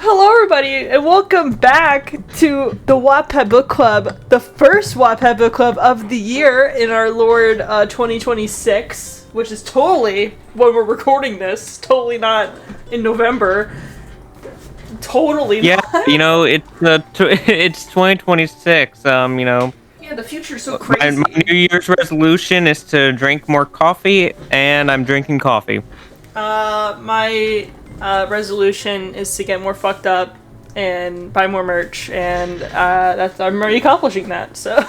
Hello, everybody, and welcome back to the Wattpad Book Club, the first Wattpad Book Club of the year in our Lord 2026, which is totally, when we're recording this, totally not in November. Totally not. It's 2026, Yeah, the future's so crazy. My New Year's resolution is to drink more coffee, and I'm drinking coffee. My resolution is to get more fucked up and buy more merch, and I'm already accomplishing that, so.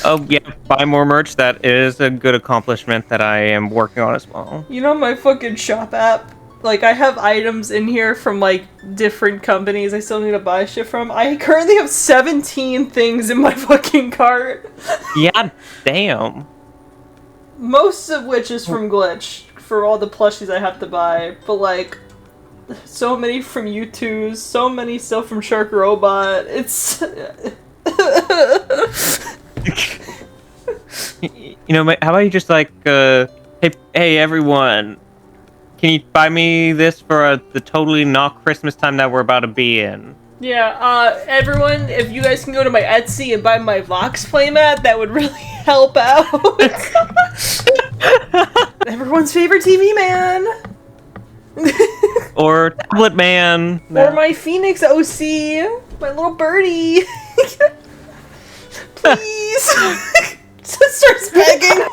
Oh, yeah, buy more merch. That is a good accomplishment that I am working on as well. You know my fucking shop app? Like, I have items in here from, like, different companies I still need to buy shit from. I currently have 17 things in my fucking cart. Yeah, damn. Most of which is from Glitch, for all the plushies I have to buy. But, like, so many from U2s, so many still from Shark Robot. It's... How about you just, like, hey, everyone, can you buy me this for the totally not Christmas time that we're about to be in? Yeah, everyone, if you guys can go to my Etsy and buy my Vox playmat, that would really help out. Everyone's favorite TV man. Or Tablet Man. Or my Phoenix OC. My little birdie. Please. Just starts begging.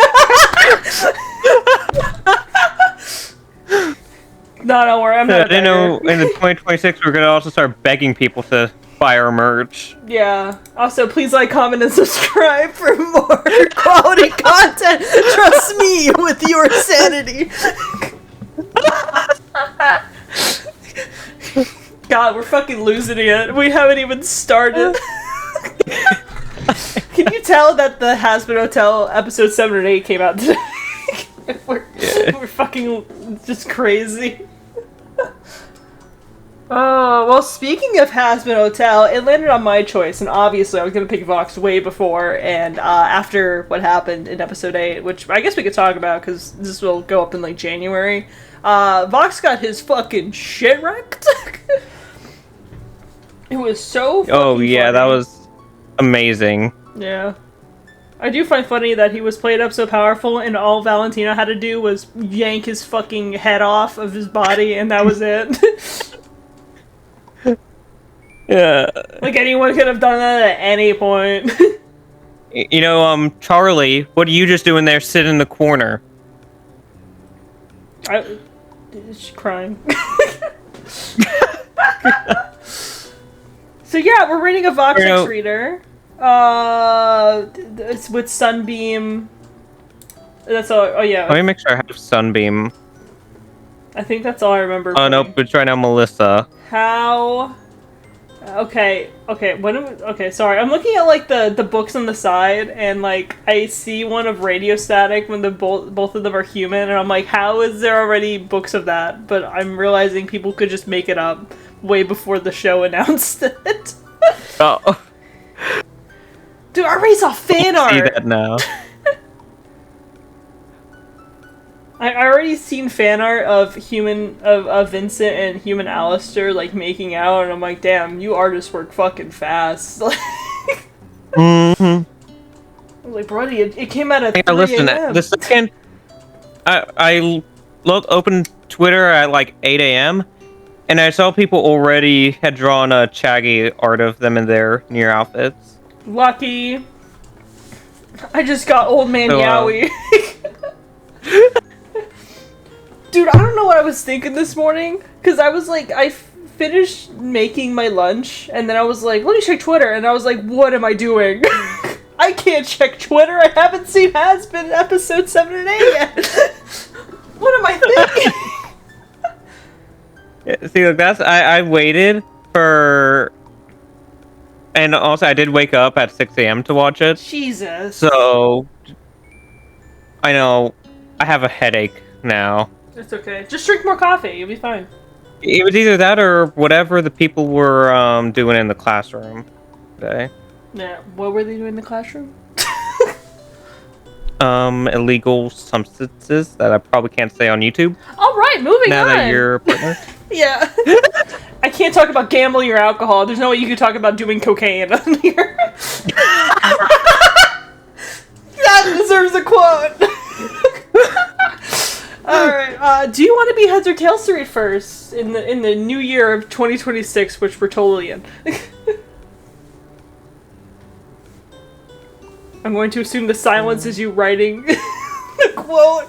No, don't worry, I'm not a beggar. In the 2026, we're gonna also start begging people to buy our merch. Yeah. Also, please like, comment, and subscribe for more quality content. Trust me with your sanity. God, we're fucking losing it. We haven't even started. Can you tell that the Has-Been Hotel episode 7 or 8 came out today? We're fucking just crazy. Oh, well, speaking of Has-Been Hotel, it landed on my choice, and obviously I was going to pick Vox way before, and after what happened in episode 8, which I guess we could talk about, because this will go up in, like, January, Vox got his fucking shit wrecked. It was so fucking funny. That was amazing. Yeah. I do find funny that he was played up so powerful, and all Valentino had to do was yank his fucking head off of his body, and that was it. Yeah. Like, anyone could have done that at any point. Charlie, what are you just doing there, sit in the corner? She's crying. So yeah, we're reading a Vox reader. It's with Sunbeam. That's all. Oh yeah. Let me make sure I have Sunbeam. I think that's all I remember. Oh nope, it's right now Melissa. How? Okay. Sorry, I'm looking at like the books on the side, and like I see one of Radio Static when both of them are human, and I'm like, how is there already books of that? But I'm realizing people could just make it up way before the show announced it. Oh. Dude, I already saw fan art! I see that now. I already seen fan art of Vincent and human Alistair, like, making out, and I'm like, damn, you artists work fucking fast. Mm-hmm. I was like, buddy, it came out at 3 Listen, a.m. the second I opened Twitter at like 8 a.m., and I saw people already had drawn a Chaggy art of them in their near outfits. Lucky. I just got old man Yowie. Dude, I don't know what I was thinking this morning, because I was like, I finished making my lunch, and then I was like, let me check Twitter, and I was like, what am I doing? I can't check Twitter, I haven't seen Has-Been episode 7 and 8 yet. What am I thinking? Yeah, see, like, I waited for... And also, I did wake up at 6 a.m. to watch it. Jesus. So, I know, I have a headache now. It's okay. Just drink more coffee. You'll be fine. It was either that or whatever the people were doing in the classroom today. Yeah. What were they doing in the classroom? Illegal substances that I probably can't say on YouTube. All right, moving now on. Now that you're a partner. Yeah. I can't talk about gambling or alcohol. There's no way you could talk about doing cocaine on here. That deserves a quote. Alright, do you want to be heads or tails to read first in the new year of 2026, which we're totally in? I'm going to assume the silence is you writing the quote.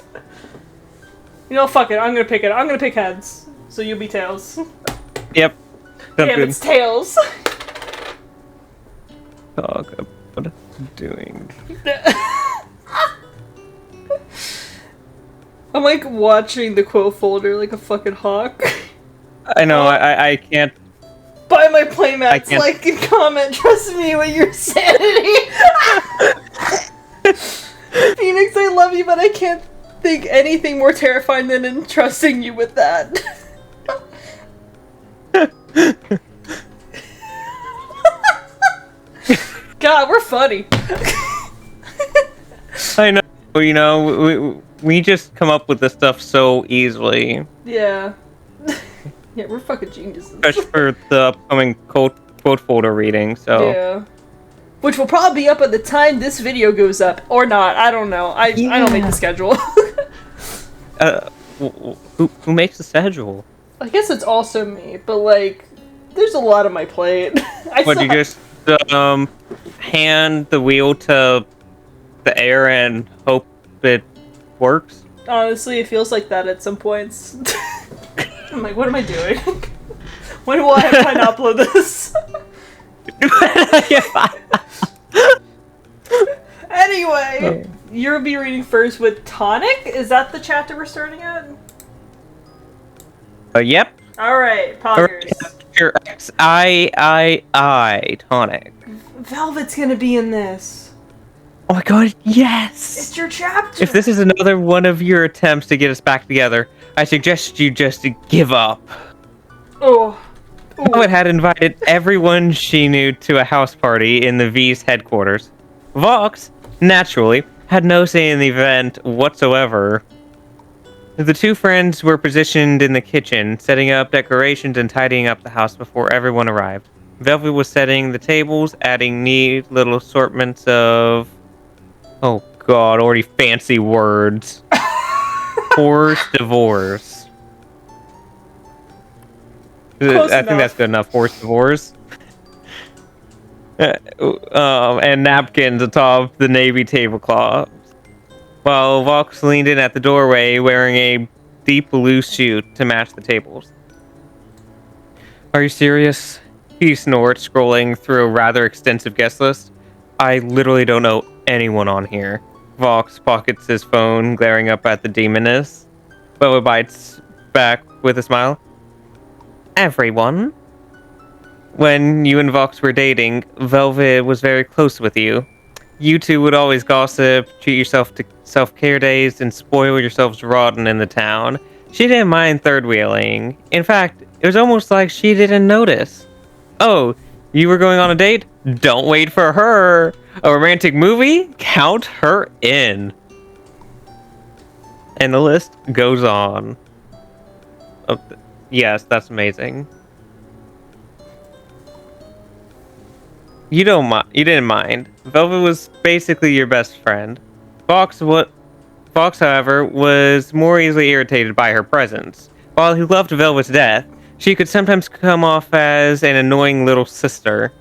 You know, fuck it. I'm gonna pick it. I'm gonna pick heads, so you'll be tails. Yep. Damn, it's tails. Talk about doing. I'm like watching the quote folder like a fucking hawk. I know. I can't. Buy my playmats, like and comment. Trust me with your sanity. Phoenix, I love you, but I can't think anything more terrifying than entrusting you with that. God, we're funny. I know. You know, we just come up with this stuff so easily. Yeah. Yeah, we're fucking geniuses. Especially for the upcoming quote folder reading, so... Yeah. Which will probably be up at the time this video goes up. Or not, I don't know. I don't make the schedule. Who makes the schedule? I guess it's also me, but like, there's a lot on my plate. What, you just hand the wheel to the air and hope it works? Honestly, it feels like that at some points. I'm like, what am I doing? When will I have time to upload this? Anyway, you'll be reading first with Tonic? Is that the chapter we're starting at? Yep. Alright, poggers. Your XIII Tonic. Velvet's gonna be in this. Oh my god, yes! It's your chapter! If this is another one of your attempts to get us back together, I suggest you just give up. Oh. Velvet had invited everyone she knew to a house party in the V's headquarters. Vox, naturally, had no say in the event whatsoever. The two friends were positioned in the kitchen, setting up decorations and tidying up the house before everyone arrived. Velvet was setting the tables, adding neat little assortments of... Oh god, already fancy words. Forced divorce. I think that's good enough. Forced divorce. And napkins atop the navy tablecloth. While Vox leaned in at the doorway wearing a deep blue suit to match the tables. Are you serious? He snorts, scrolling through a rather extensive guest list. I literally don't know anyone on here. Vox pockets his phone, glaring up at the demoness. Boa bites back with a smile. Everyone? When you and Vox were dating, Velvet was very close with you. You two would always gossip, treat yourself to self-care days, and spoil yourselves rotten in the town. She didn't mind third-wheeling. In fact, it was almost like she didn't notice. Oh, you were going on a date? Don't wait for her! A romantic movie? Count her in! And the list goes on. Oh, yes, that's amazing. You didn't mind. Velvet was basically your best friend. Fox, however, was more easily irritated by her presence. While he loved Velvet to death, she could sometimes come off as an annoying little sister.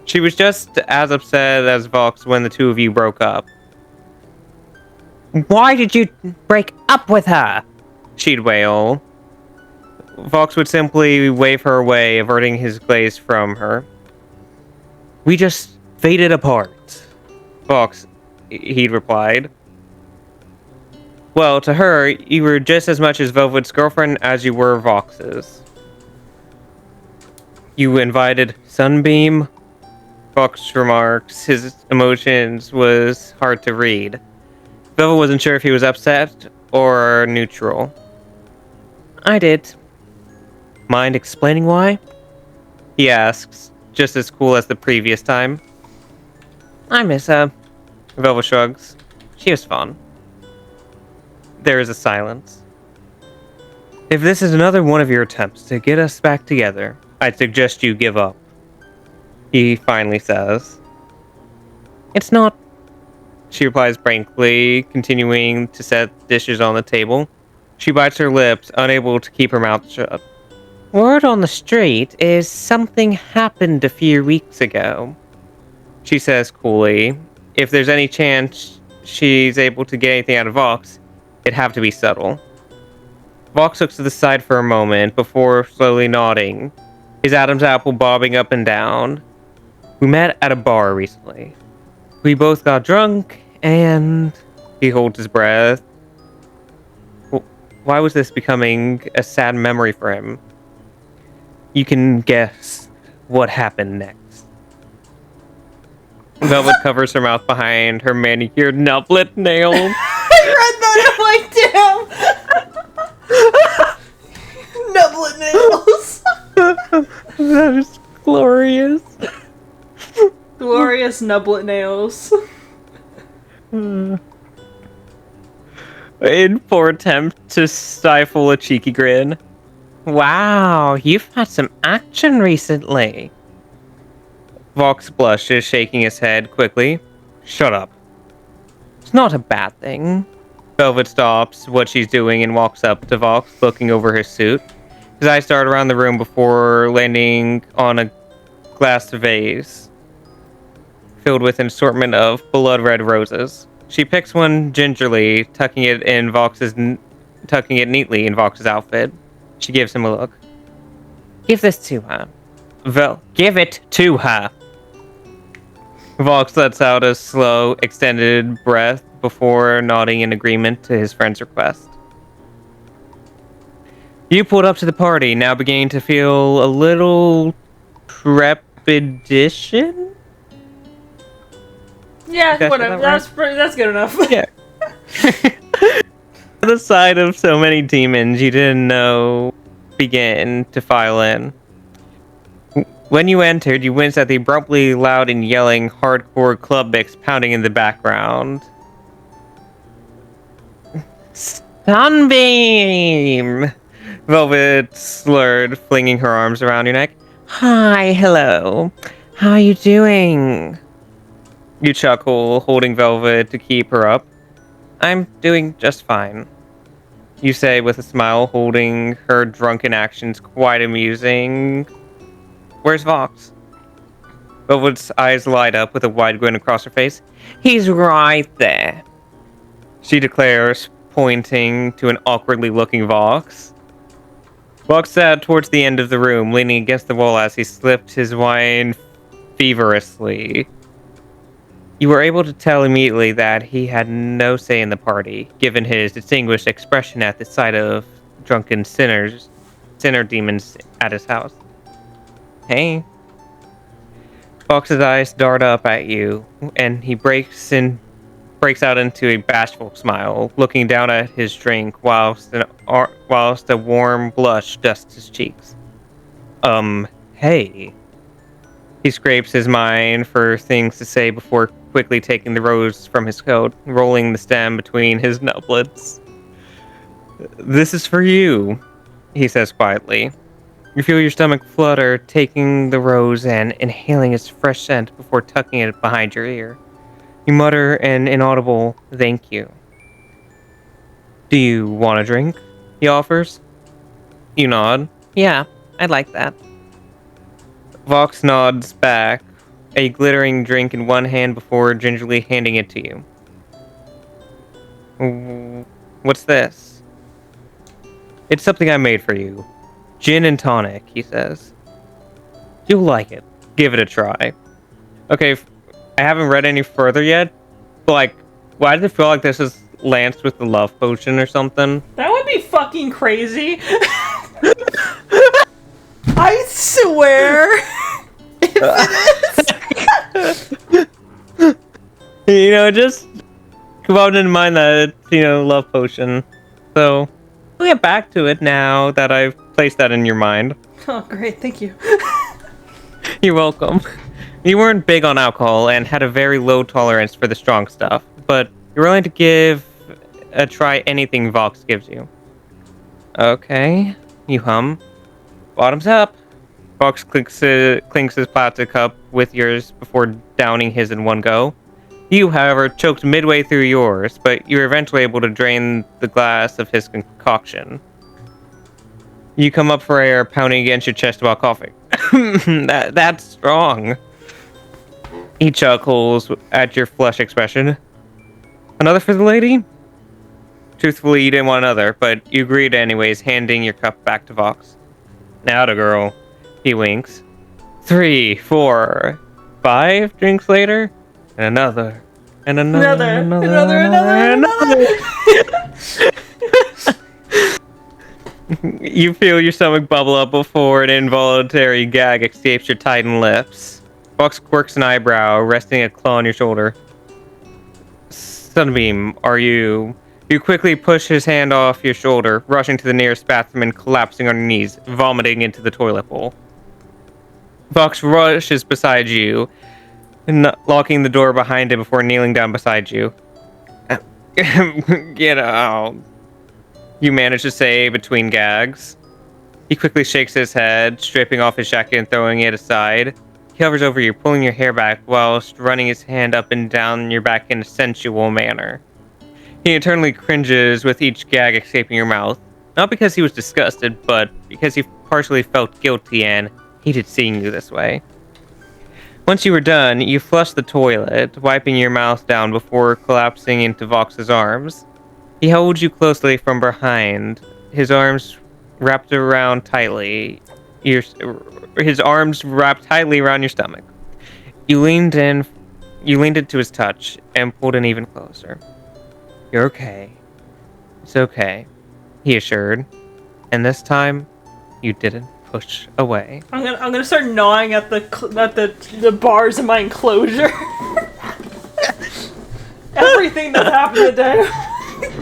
She was just as upset as Vox when the two of you broke up. Why did you break up with her? She'd wail. Vox would simply wave her away, averting his gaze from her. We just faded apart. Vox, he'd replied. Well, to her, you were just as much as Velvet's girlfriend as you were Vox's. You invited Sunbeam? Vox remarks his emotions was hard to read. Velvet wasn't sure if he was upset or neutral. I did. Mind explaining why? He asks, just as cool as the previous time. I miss her. Velvet shrugs. She was fun. There is a silence. If this is another one of your attempts to get us back together, I'd suggest you give up. He finally says. It's not, she replies blankly, continuing to set dishes on the table. She bites her lips, unable to keep her mouth shut. Word on the street is something happened a few weeks ago, she says coolly. If there's any chance she's able to get anything out of Vox, it'd have to be subtle. Vox looks to the side for a moment before slowly nodding, his Adam's apple bobbing up and down. We met at a bar recently. We both got drunk, and he holds his breath. Why was this becoming a sad memory for him? You can guess what happened next. Velvet covers her mouth behind her manicured nublet nails. I read that, I'm like, damn! Nublet nails! That is glorious. Glorious nublet nails. In poor attempt to stifle a cheeky grin. Wow, you've had some action recently. Vox blushes, shaking his head quickly. Shut up. It's not a bad thing. Velvet stops what she's doing and walks up to Vox, looking over his suit. His eyes dart around the room before landing on a glass vase filled with an assortment of blood-red roses. She picks one gingerly, tucking it neatly in Vox's outfit. She gives him a look. Give this to her. Give it to her. Vox lets out a slow, extended breath before nodding in agreement to his friend's request. You pulled up to the party, now beginning to feel a little trepidation? Yeah, whatever. That's good enough. Yeah. The sight of so many demons you didn't know begin to file in. When you entered, you winced at the abruptly loud and yelling hardcore club mix pounding in the background. Sunbeam! Velvet slurred, flinging her arms around your neck. Hi, hello. How are you doing? You chuckle, holding Velvet to keep her up. I'm doing just fine. You say with a smile, holding her drunken actions quite amusing. Where's Vox? Velvet's eyes light up with a wide grin across her face. He's right there, she declares, pointing to an awkwardly looking Vox. Vox sat towards the end of the room, leaning against the wall as he sipped his wine feverishly. You were able to tell immediately that he had no say in the party, given his distinguished expression at the sight of drunken sinner demons at his house. Hey. Fox's eyes dart up at you, and he breaks out into a bashful smile, looking down at his drink whilst a warm blush dusts his cheeks. Hey. He scrapes his mind for things to say before quickly taking the rose from his coat, rolling the stem between his nublets. This is for you, he says quietly. You feel your stomach flutter, taking the rose and inhaling its fresh scent before tucking it behind your ear. You mutter an inaudible thank you. Do you want a drink? He offers. You nod. Yeah, I'd like that. Vox nods back, a glittering drink in one hand before gingerly handing it to you. What's this? It's something I made for you. Gin and tonic, he says. You'll like it. Give it a try. Okay, I haven't read any further yet, but like, why does it feel like this is Lance with the love potion or something? That would be fucking crazy. I swear. If it is. You know, just come on in mind that it's, love potion. So, we'll get back to it now that I've placed that in your mind. Oh, great. Thank you. You're welcome. You weren't big on alcohol and had a very low tolerance for the strong stuff, but you're willing to give a try anything Vox gives you. Okay, you hum. Bottoms up. Fox clinks his plastic cup with yours before downing his in one go. You, however, choked midway through yours, but you were eventually able to drain the glass of his concoction. You come up for air, pounding against your chest while coughing. That's strong. He chuckles at your flush expression. Another for the lady? Truthfully, you didn't want another, but you agreed anyways, handing your cup back to Vox. Now the girl. He winks. 3, 4, 5 drinks later, and another. And another. You feel your stomach bubble up before an involuntary gag escapes your tightened lips. Fox quirks an eyebrow, resting a claw on your shoulder. Sunbeam, are you... You quickly push his hand off your shoulder, rushing to the nearest bathroom and collapsing on your knees, vomiting into the toilet bowl. Fox rushes beside you, locking the door behind him before kneeling down beside you. Get out. You manage to say between gags. He quickly shakes his head, stripping off his jacket and throwing it aside. He hovers over you, pulling your hair back whilst running his hand up and down your back in a sensual manner. He internally cringes with each gag escaping your mouth, not because he was disgusted, but because he partially felt guilty and hated seeing you this way. Once you were done, you flushed the toilet, wiping your mouth down before collapsing into Vox's arms. He holds you closely from behind, his arms wrapped around tightly, his arms wrapped tightly around your stomach. You leaned into his touch and pulled in even closer. You're okay. It's okay, he assured. And this time, you didn't push away. I'm gonna start gnawing at the bars in my enclosure. Everything that happened today.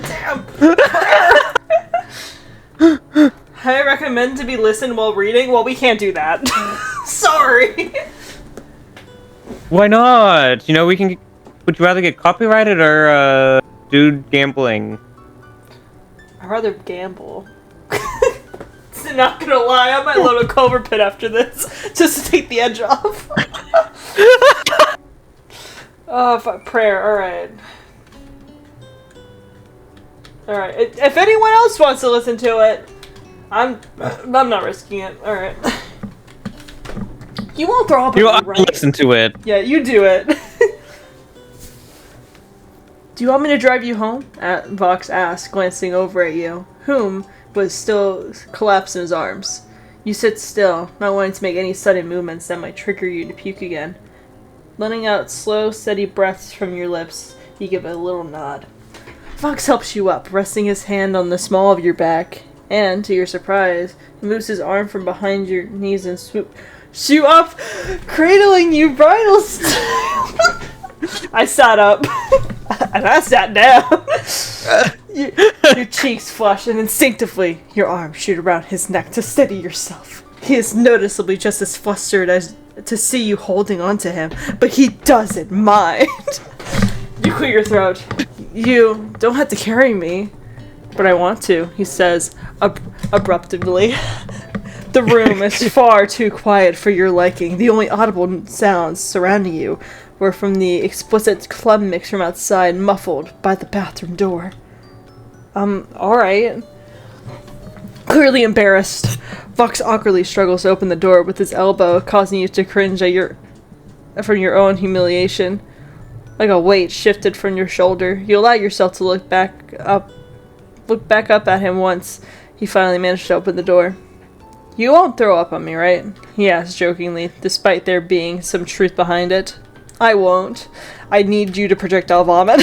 Damn. I recommend to be listened while reading. Well, we can't do that. Sorry. Why not? You know, we can. Would you rather get copyrighted or do gambling? I'd rather gamble. Not gonna lie, I might load a Cobra Pit after this, just to take the edge off. Oh, prayer, alright. Alright, if anyone else wants to listen to it, I'm not risking it, alright. You won't throw up on me, right? Listen to it. Yeah, you do it. Do you want me to drive you home? Vox asked, glancing over at you. Whom was still collapsed in his arms. You sit still, not wanting to make any sudden movements that might trigger you to puke again. Letting out slow, steady breaths from your lips, you give a little nod. Fox helps you up, resting his hand on the small of your back, and, to your surprise, he moves his arm from behind your knees and swoops you up, cradling you bridal style. I sat up, and I sat down. Your cheeks flush, and instinctively, your arms shoot around his neck to steady yourself. He is noticeably just as flustered as to see you holding on to him, but he doesn't mind. You clear your throat. You don't have to carry me, but I want to, he says abruptly. The room is far too quiet for your liking. The only audible sounds surrounding you were from the explicit club mix from outside, muffled by the bathroom door. Alright. Clearly embarrassed, Vox awkwardly struggles to open the door with his elbow, causing you to cringe at from your own humiliation. Like a weight shifted from your shoulder, you allow yourself to look back up at him once he finally managed to open the door. You won't throw up on me, right? He asked jokingly, despite there being some truth behind it. I won't. I need you to projectile vomit.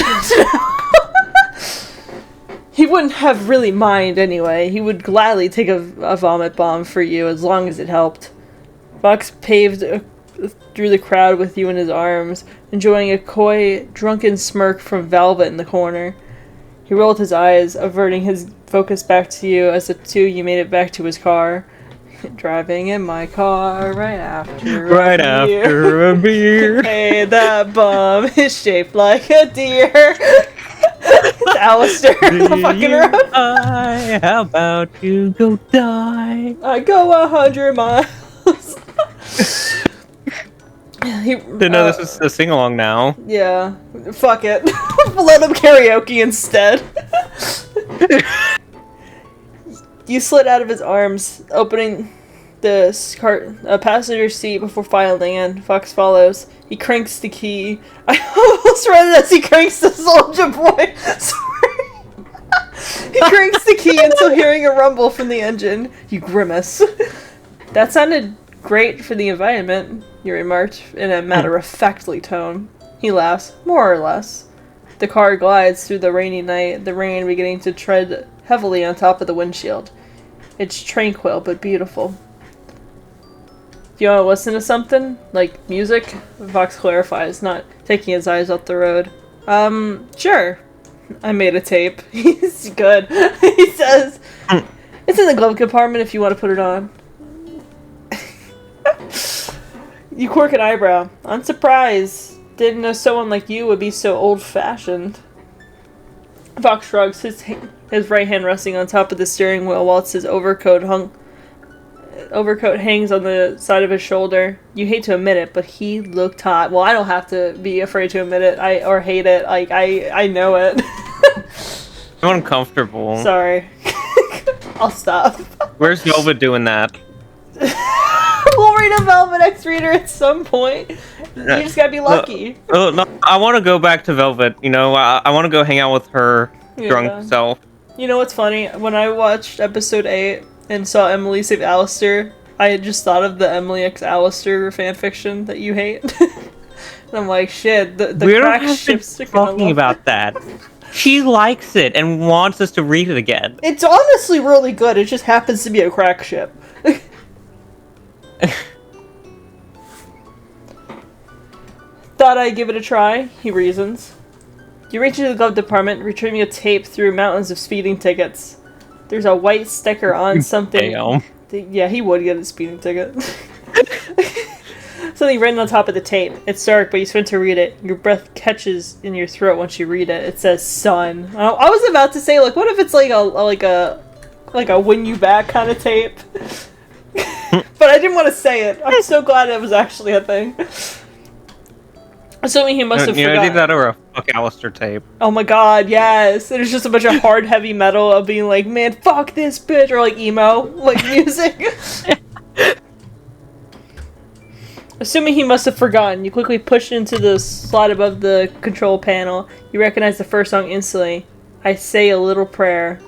He wouldn't have really mind anyway. He would gladly take a vomit bomb for you as long as it helped. Fox paved through the crowd with you in his arms, enjoying a coy, drunken smirk from Velvet in the corner. He rolled his eyes, averting his focus back to you as the two you made it back to his car. Driving in my car right after a beer. Hey, that bum is shaped like a deer. It's Alistair on the fucking road. How about you go die? I go 100 miles. Didn't know this was a sing-along now. Yeah. Fuck it. Let him karaoke instead. You slid out of his arms, opening the passenger seat before filing in. Fox follows. He cranks the key. I almost read it as he cranks the Soldier Boy. Sorry. He cranks the key until hearing a rumble from the engine. You grimace. That sounded great for the environment, you remarked in a matter-of-factly tone. He laughs, more or less. The car glides through the rainy night, the rain beginning to tread heavily on top of the windshield. It's tranquil but beautiful. Do you want to listen to something? Like music? Vox clarifies, not taking his eyes off the road. Sure. I made a tape. He's good. He says, it's in the glove compartment if you want to put it on. You quirk an eyebrow. I'm surprised. Didn't know someone like you would be so old-fashioned. Fox shrugs, his right hand resting on top of the steering wheel whilst his overcoat hangs on the side of his shoulder. You hate to admit it, but he looked hot. Well, I don't have to be afraid to admit it, or hate it. Like, I know it. I'm uncomfortable. Sorry. I'll stop. Where's Velvet doing that? We'll read a Velvet X reader at some point. You just gotta be lucky. No, I want to go back to Velvet. You know, I want to go hang out with her drunk self. You know what's funny? When I watched episode 8 and saw Emily save Alistair, I had just thought of the Emily x Alistair fanfiction that you hate. And I'm like, shit, the crack ships are talking about that. She likes it and wants us to read it again. It's honestly really good. It just happens to be a crack ship. Thought I'd give it a try, he reasons. You reach into the glove department, retrieving a tape through mountains of speeding tickets. There's a white sticker on something. Damn. Yeah, he would get a speeding ticket. Something written on top of the tape. It's dark, but you sprint to read it. Your breath catches in your throat once you read it. It says "Son." I was about to say, like, what if it's like a win you back kind of tape? But I didn't want to say it. I'm so glad it was actually a thing. Assuming he must have forgotten. I did that over a fuck Alistair tape. Oh my god, yes. There's just a bunch of hard, heavy metal of being like, man, fuck this bitch, or like emo, like music. Assuming he must have forgotten, you quickly push into the slot above the control panel. You recognize the first song instantly. I say a little prayer.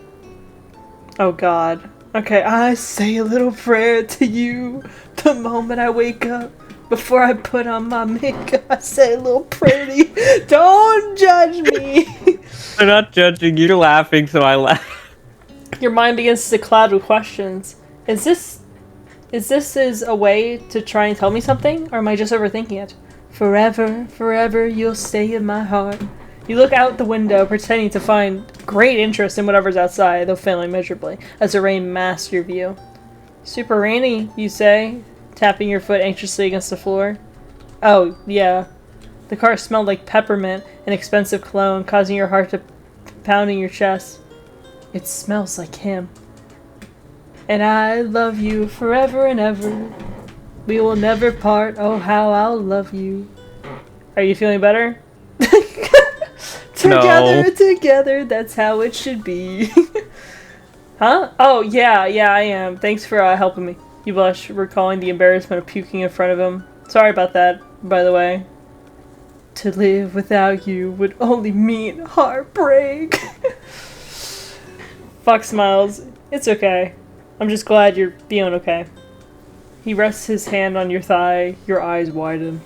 Oh god. Okay, I say a little prayer to you the moment I wake up. Before I put on my makeup, I say a little prayer to you. Don't judge me! I'm not judging, you're laughing, so I laugh. Your mind begins to cloud with questions. Is this a way to try and tell me something? Or am I just overthinking it? Forever, forever, you'll stay in my heart. You look out the window, pretending to find great interest in whatever's outside, though failing miserably, as the rain masks your view. Super rainy, you say, tapping your foot anxiously against the floor. Oh, yeah. The car smelled like peppermint, an expensive cologne, causing your heart to pound in your chest. It smells like him. And I love you forever and ever. We will never part, oh how I'll love you. Are you feeling better? Together, that's how it should be. Huh? Oh, yeah, I am. Thanks for helping me. You blush, recalling the embarrassment of puking in front of him. Sorry about that, by the way. To live without you would only mean heartbreak. Fox smiles. It's okay. I'm just glad you're feeling okay. He rests his hand on your thigh. Your eyes widen.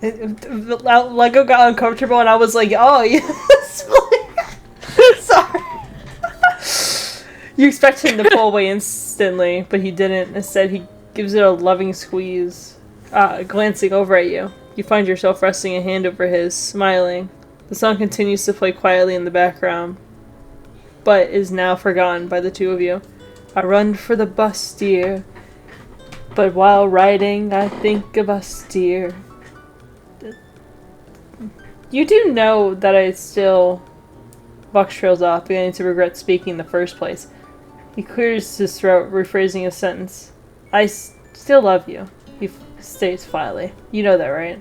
Lego got uncomfortable and I was like, oh, yes. Sorry. You expect him to pull away instantly, but he didn't. Instead, he gives it a loving squeeze. Glancing over at you, you find yourself resting a hand over his, smiling. The song continues to play quietly in the background, but is now forgotten by the two of you. I run for the bus, dear, but while riding, I think of us, dear. You do know that I still... Buck trails off, beginning to regret speaking in the first place. He clears his throat, rephrasing his sentence. I Still love you. He stays quietly. You know that, right?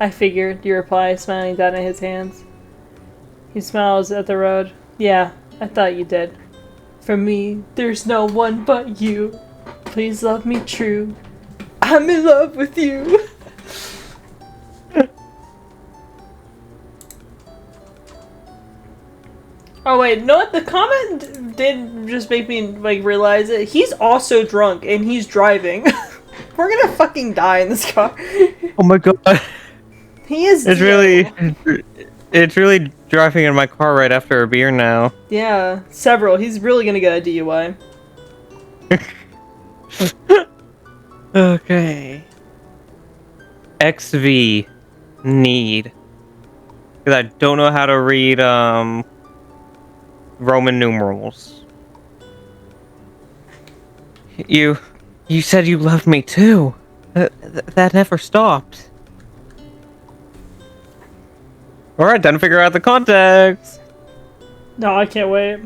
I figured, you reply, smiling down at his hands. He smiles at the road. Yeah, I thought you did. For me, there's no one but you. Please love me true. I'm in love with you. Oh wait, no, the comment did just make me like realize that he's also drunk and he's driving. We're gonna fucking die in this car. Oh my god. He is. It's really driving in my car right after a beer now. Yeah, several. He's really gonna get a DUI. Okay. XV need. Because I don't know how to read Roman numerals. You said you loved me too. That never stopped. Alright, time to figure out the context. No, I can't wait.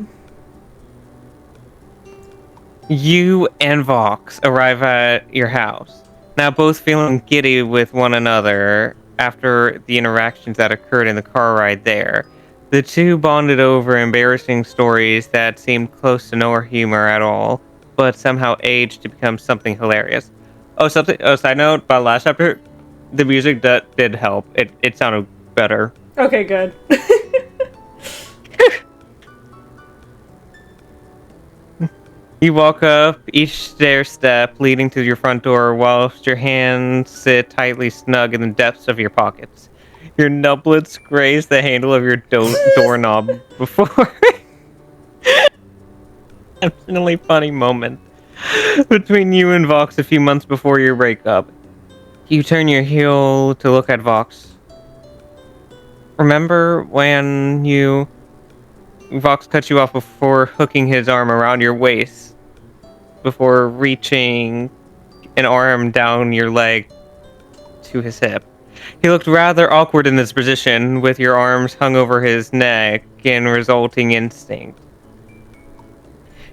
You and Vox arrive at your house, now both feeling giddy with one another after the interactions that occurred in the car ride there. The two bonded over embarrassing stories that seemed close to no humor at all, but somehow aged to become something hilarious. Oh, side note, about last chapter, the music that did help. It sounded better. Okay, good. You walk up each stair step leading to your front door whilst your hands sit tightly snug in the depths of your pockets. Your nublets graze the handle of your doorknob before... Definitely funny moment between you and Vox a few months before your breakup. You turn your heel to look at Vox. Remember when Vox cut you off before hooking his arm around your waist, before reaching an arm down your leg to his hip. He looked rather awkward in this position, with your arms hung over his neck in resulting instinct.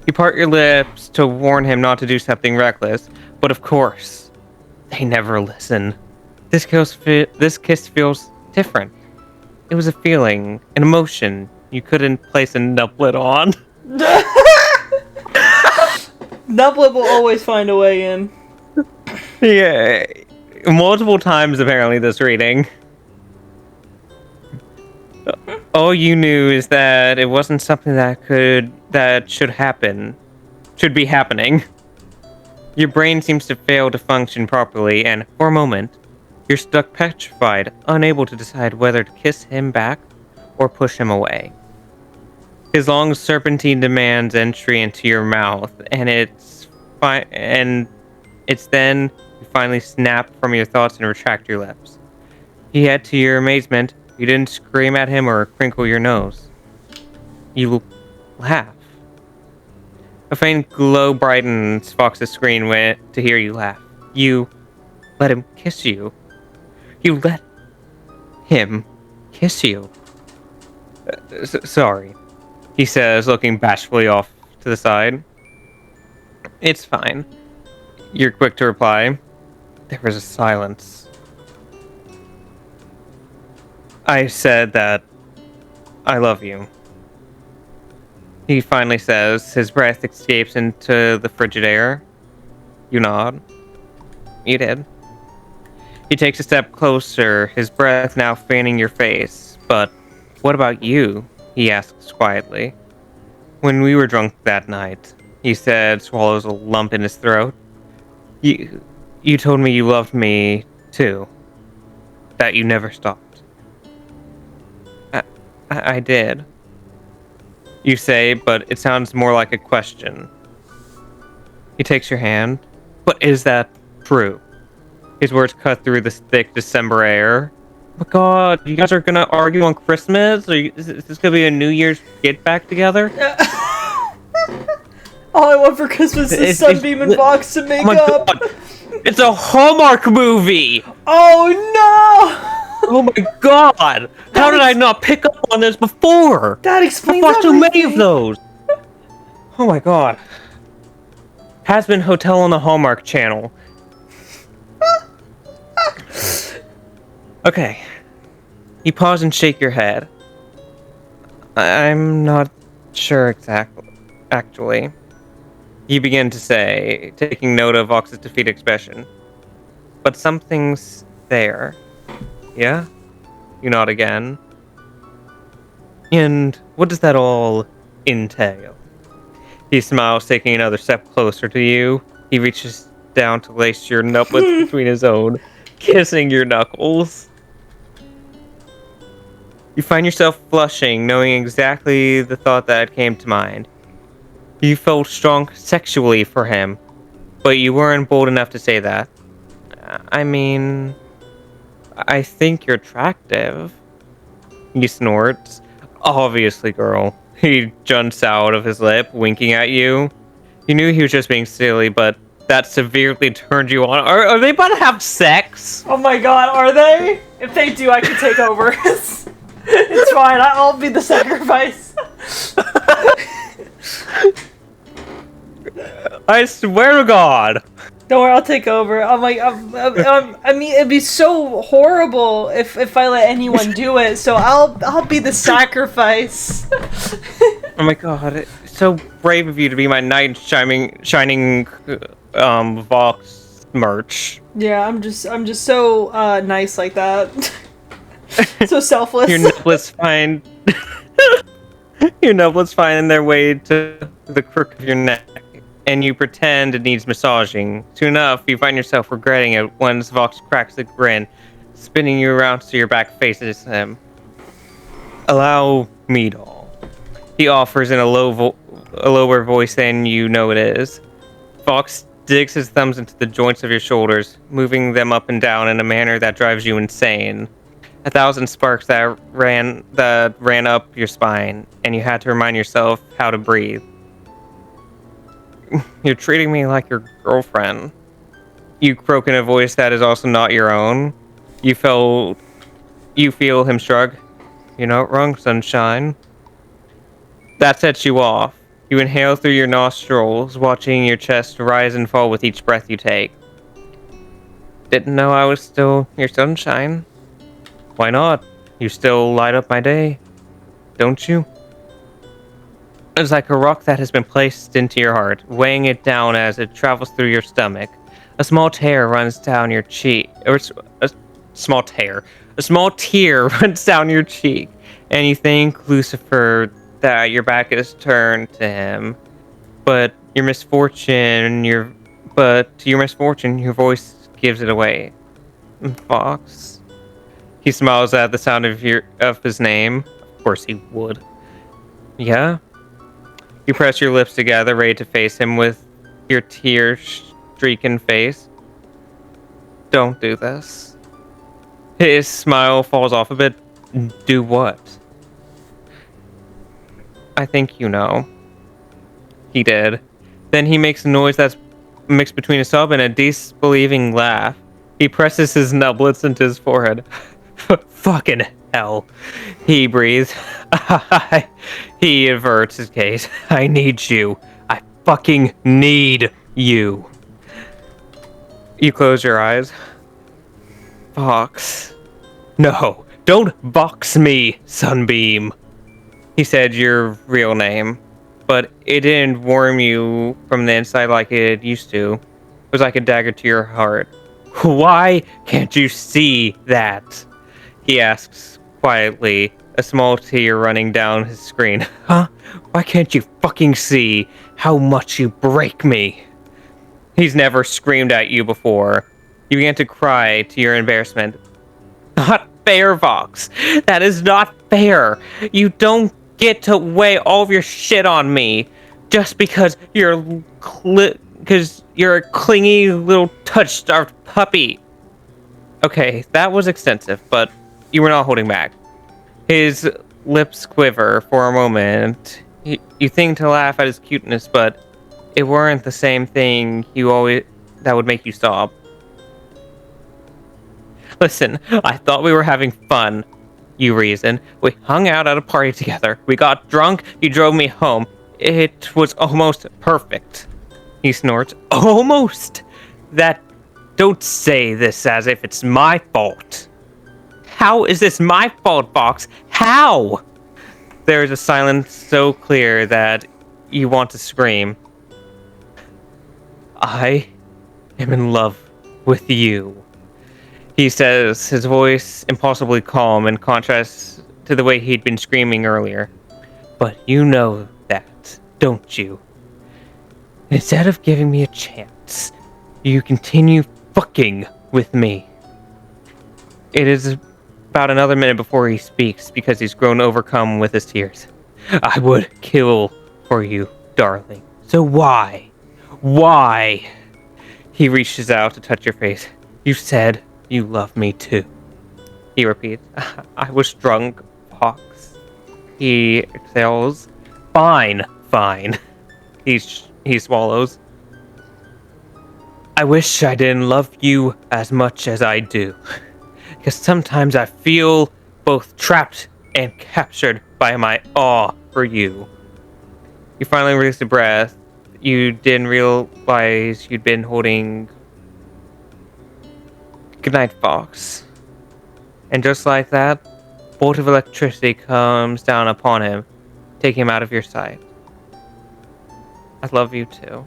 You part your lips to warn him not to do something reckless, but of course, they never listen. This kiss feels different. It was a feeling, an emotion you couldn't place a nublet on. Nublet will always find a way in. Yeah, multiple times apparently this reading. All you knew is that it wasn't something that should be happening. Your brain seems to fail to function properly, and for a moment, you're stuck petrified, unable to decide whether to kiss him back or push him away. His long serpentine demands entry into your mouth, and it's then you finally snap from your thoughts and retract your lips. Yet, to your amazement, you didn't scream at him or crinkle your nose. You laugh. A faint glow brightens Fox's screen to hear you laugh. You let him kiss you. You let him kiss you. Sorry, he says, looking bashfully off to the side. It's fine. You're quick to reply. There was a silence. I said that I love you. He finally says, his breath escapes into the frigid air. You nod. You did. He takes a step closer, his breath now fanning your face. But what about you? He asks quietly. When we were drunk that night, he said, swallows a lump in his throat. You told me you loved me, too. That you never stopped. I did. You say, but it sounds more like a question. He takes your hand. But is that true? His words cut through the thick December air. Oh my god, you guys are gonna argue on Christmas? Is this gonna be a New Year's get back together? All I want for Christmas is Sunbeam and Vox to make up. God. It's a Hallmark movie! Oh no! Oh my god! How did I not pick up on this before? That explains I've watched so many everything. of those! Oh my god. Has been Hotel on the Hallmark Channel. Okay. You pause and shake your head. I'm not sure exactly, actually. You begin to say, taking note of Vox's defeated expression. But something's there. Yeah? You nod again. And what does that all entail? He smiles, taking another step closer to you. He reaches down to lace your knucklets between his own, kissing your knuckles. You find yourself flushing, knowing exactly the thought that came to mind. You felt strong sexually for him, but you weren't bold enough to say that. I mean, I think you're attractive. He snorts. Obviously, girl. He jumps out of his lip, winking at you. You knew he was just being silly, but that severely turned you on. Are they about to have sex? Oh my god, are they? If they do, I can take over. It's fine, I'll be the sacrifice. I swear to God. Don't worry, I'll take over. I mean, it'd be so horrible if I let anyone do it. So I'll be the sacrifice. Oh my God! It's so brave of you to be my knight in shining Vox merch. Yeah, I'm just so nice like that. So selfless. Your nubblets find their way to the crook of your neck, and you pretend it needs massaging. Soon enough, you find yourself regretting it once Vox cracks a grin, spinning you around so your back faces him. Allow me, doll. He offers in a lower voice than you know it is. Vox digs his thumbs into the joints of your shoulders, moving them up and down in a manner that drives you insane. 1,000 sparks that ran up your spine, and you had to remind yourself how to breathe. You're treating me like your girlfriend. You croak in a voice that is also not your own. You feel him shrug. You're not wrong, sunshine. That sets you off. You inhale through your nostrils, watching your chest rise and fall with each breath you take. Didn't know I was still your sunshine. Why not? You still light up my day, don't you? It's like a rock that has been placed into your heart, weighing it down as it travels through your stomach. A small tear runs down your cheek, a small tear runs down your cheek, and you think Lucifer that your back is turned to him. But to your misfortune, your voice gives it away. Fox. He smiles at the sound of his name. Of course he would. Yeah? You press your lips together, ready to face him with your tear-streaken face. Don't do this. His smile falls off a bit. Do what? I think you know. He did. Then he makes a noise that's mixed between a sob and a disbelieving laugh. He presses his nublets into his forehead. Fucking hell. He breathes. He averts his gaze. I need you. I fucking need you. You close your eyes. Fox. No, don't box me, Sunbeam. He said your real name, but it didn't warm you from the inside like it used to. It was like a dagger to your heart. Why can't you see that? He asks quietly, a small tear running down his screen. Huh? Why can't you fucking see how much you break me? He's never screamed at you before. You began to cry to your embarrassment. Not fair, Vox. That is not fair. You don't get to weigh all of your shit on me just because you're a clingy little touch-starved puppy. Okay, that was extensive, but you were not holding back. His lips quiver for a moment. You think to laugh at his cuteness, but it weren't the same thing that would make you stop. Listen, I thought we were having fun, you reason. We hung out at a party together. We got drunk, you drove me home. It was almost perfect. He snorts. Almost? Don't say this as if it's my fault. How is this my fault, Fox? How? There is a silence so clear that you want to scream. I am in love with you, he says, his voice impossibly calm in contrast to the way he'd been screaming earlier. But you know that, don't you? Instead of giving me a chance, you continue fucking with me. It is about another minute before he speaks because he's grown overcome with his tears. I would kill for you, darling. So why? Why? He reaches out to touch your face. You said you love me too. He repeats. I was drunk, Fox. He exhales. Fine, fine. He swallows. I wish I didn't love you as much as I do. Because sometimes I feel both trapped and captured by my awe for you. You finally release a breath. You didn't realize you'd been holding... Goodnight, Fox. And just like that, a bolt of electricity comes down upon him, taking him out of your sight. I love you too.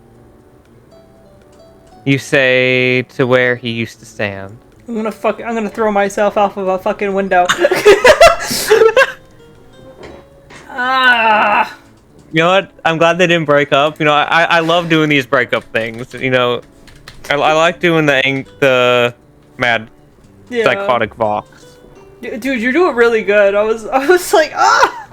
You say to where he used to stand. I'm gonna throw myself off of a fucking window. Ah. You know what? I'm glad they didn't break up. You know, I love doing these breakup things. You know, I like doing the mad psychotic Vox. Dude, you're doing really good. I was like, ah.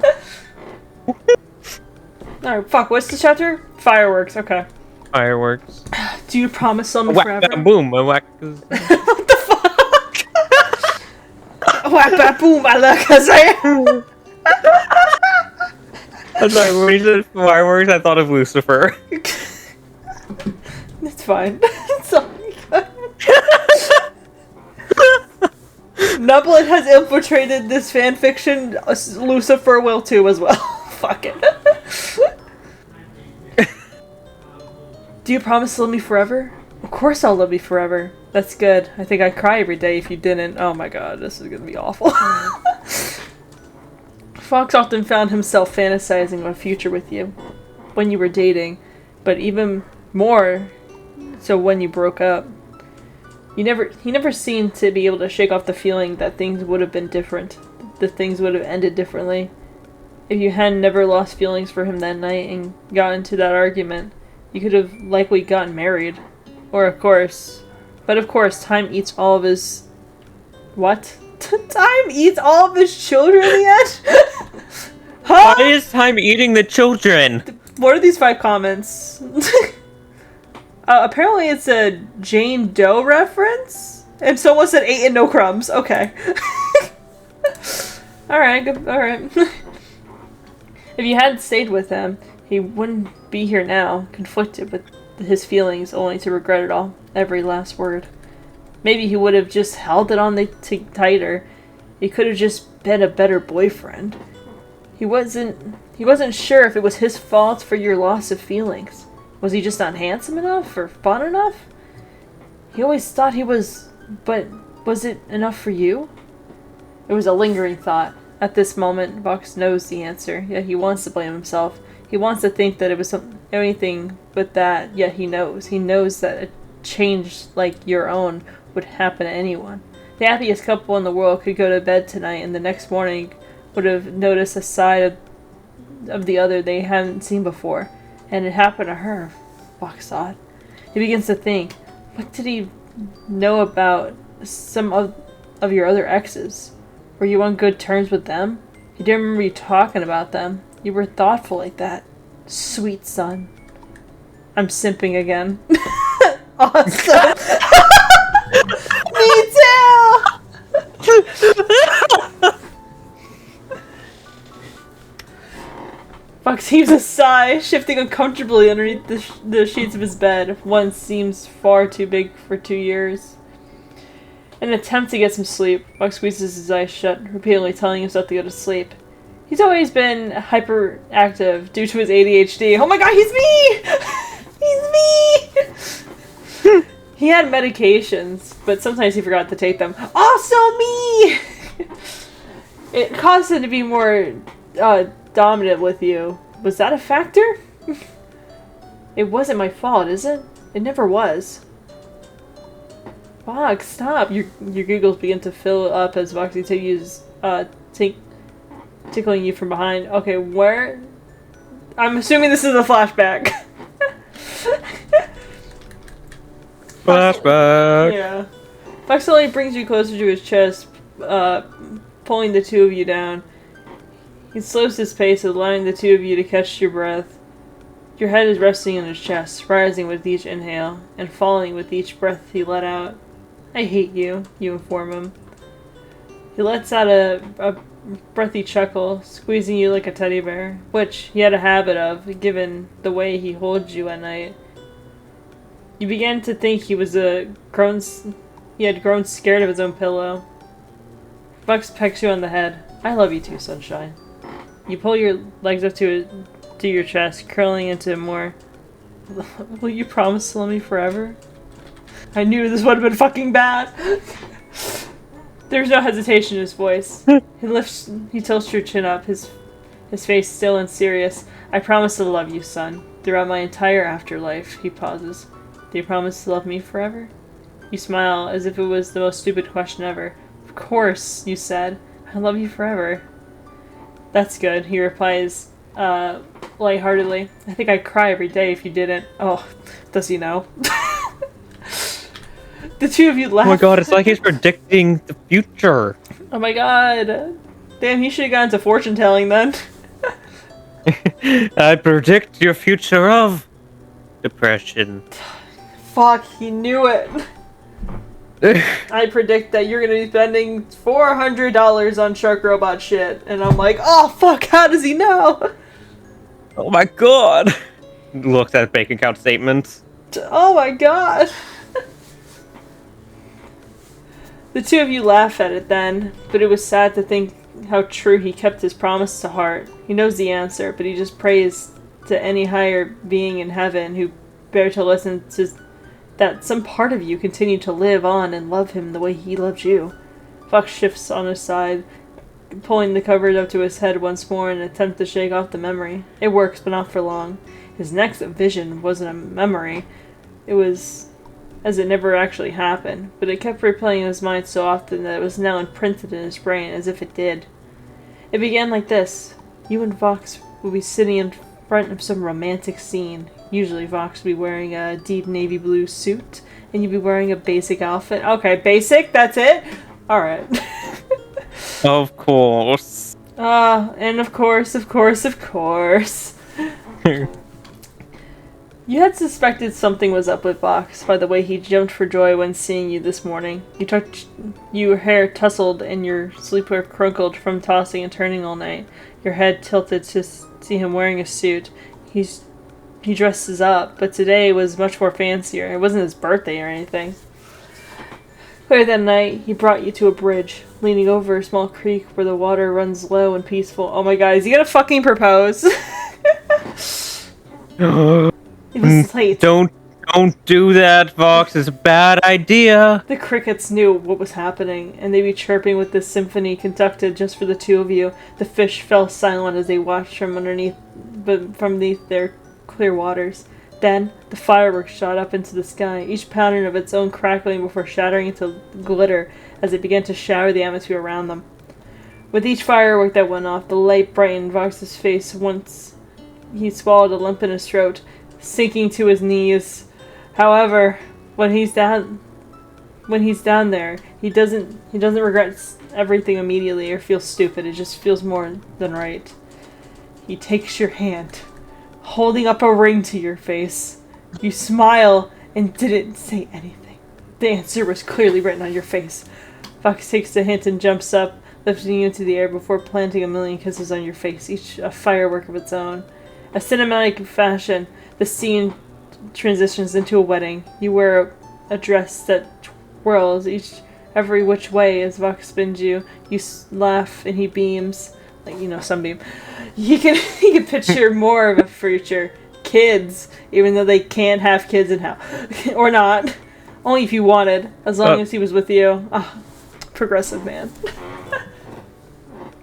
Alright, fuck. What's the chapter? Fireworks. Okay. Fireworks. Do you promise to love me forever? Whack, boom, whack. What the fuck? Whack, boom, I like to say. I'm sorry, when you said fireworks, I thought of Lucifer. It's fine. It's all good. Nublin has infiltrated this fanfiction. Lucifer will too as well. Fuck it. Do you promise to love me forever? Of course I'll love you forever. That's good. I think I'd cry every day if you didn't. Oh my god, this is gonna be awful. Fox often found himself fantasizing on a future with you when you were dating, but even more so when you broke up. He never seemed to be able to shake off the feeling that things would have been different, that things would have ended differently. If you had never lost feelings for him that night and got into that argument, you could have likely gotten married. But of course, time eats all of his... What? Time eats all of his children in the end? Huh? Why is time eating the children? What are these 5 comments? Apparently it's a Jane Doe reference? And someone said 8 and no crumbs. Okay. Alright, good. Alright. If you hadn't stayed with him, he wouldn't be here now, conflicted with his feelings, only to regret it all. Every last word. Maybe he would have just held it on tighter. He could have just been a better boyfriend. He wasn't sure if it was his fault for your loss of feelings. Was he just not handsome enough or fun enough? He always thought he was, but was it enough for you? It was a lingering thought. At this moment, Vox knows the answer, yet he wants to blame himself. He wants to think that it was anything but that, yet he knows. He knows that a change like your own would happen to anyone. The happiest couple in the world could go to bed tonight and the next morning would have noticed a side of the other they hadn't seen before. And it happened to her, Fox thought. He begins to think, what did he know about some of your other exes? Were you on good terms with them? He didn't remember you talking about them. You were thoughtful like that. Sweet son. I'm simping again. Awesome. Me too! Fox heaves a sigh, shifting uncomfortably underneath the sheets of his bed. One seems far too big for 2 years. In an attempt to get some sleep, Fox squeezes his eyes shut, repeatedly telling himself to go to sleep. He's always been hyperactive due to his ADHD. Oh my god, he's me! He's me! He had medications, but sometimes he forgot to take them. Also me! It caused him to be more dominant with you. Was that a factor? It wasn't my fault, is it? It never was. Fox, stop! Your giggles begin to fill up as Vox continues tickling you from behind. Okay, where? I'm assuming this is a flashback. Flashback! Yeah. Fox slowly brings you closer to his chest, pulling the two of you down. He slows his pace, allowing the two of you to catch your breath. Your head is resting on his chest, rising with each inhale, and falling with each breath he let out. I hate you, you inform him. He lets out a breathy chuckle, squeezing you like a teddy bear, which he had a habit of, given the way he holds you at night. You began to think he had grown scared of his own pillow. Bucks pecks you on the head. I love you too, sunshine. You pull your legs up to your chest, curling into him more. Will you promise to love me forever? I knew this would have been fucking bad. There's no hesitation in his voice. He tilts your chin up, his face still and serious. I promise to love you, son, throughout my entire afterlife. He pauses. Do you promise to love me forever? You smile as if it was the most stupid question ever. Of course, you said. I love you forever. That's good, he replies, lightheartedly. I think I'd cry every day if you didn't. Oh, does he know? The two of you laugh. Oh my god, it's like he's predicting the future. Oh my god. Damn, he should have gone into fortune telling then. I predict your future of depression. Fuck, he knew it. I predict that you're gonna be spending $400 on shark robot shit. And I'm like, oh fuck, how does he know? Oh my god. Looks at bank account statements. Oh my god. The two of you laugh at it then, but it was sad to think how true he kept his promise to heart. He knows the answer, but he just prays to any higher being in heaven who bear to listen to that some part of you continue to live on and love him the way he loved you. Fox shifts on his side, pulling the covers up to his head once more in an attempt to shake off the memory. It works, but not for long. His next vision wasn't a memory. It was as it never actually happened, but it kept replaying in his mind so often that it was now imprinted in his brain as if it did. It began like this. You and Vox would be sitting in front of some romantic scene. Usually Vox would be wearing a deep navy blue suit, and you'd be wearing a basic outfit. Okay, basic? That's it? Alright. Of course. And of course. You had suspected something was up with Vox by the way he jumped for joy when seeing you this morning. Your hair tousled and your sleeper crunkled from tossing and turning all night. Your head tilted to see him wearing a suit. He dresses up, but today was much more fancier. It wasn't his birthday or anything. Later that night, he brought you to a bridge, leaning over a small creek where the water runs low and peaceful. Oh my god, is he gonna fucking propose? It was late. Don't do that, Vox. It's a bad idea. The crickets knew what was happening, and they'd be chirping with this symphony conducted just for the two of you. The fish fell silent as they watched from beneath their clear waters. Then, the fireworks shot up into the sky, each pattern of its own crackling before shattering into glitter as it began to shower the atmosphere around them. With each firework that went off, the light brightened Vox's face once he swallowed a lump in his throat, sinking to his knees. However, when he's down there, he doesn't regret everything immediately or feel stupid. It just feels more than right. He takes your hand, holding up a ring to your face. You smile and didn't say anything. The answer was clearly written on your face. Fox takes the hint and jumps up, lifting you into the air before planting a million kisses on your face, each a firework of its own. A cinematic fashion, the scene transitions into a wedding. You wear a dress that twirls every which way as Vox spins you. You laugh and he beams, like sunbeam. He can picture more of a future. Kids, even though they can't have kids in hell, or not. Only if you wanted, as long as he was with you. Ah, progressive man.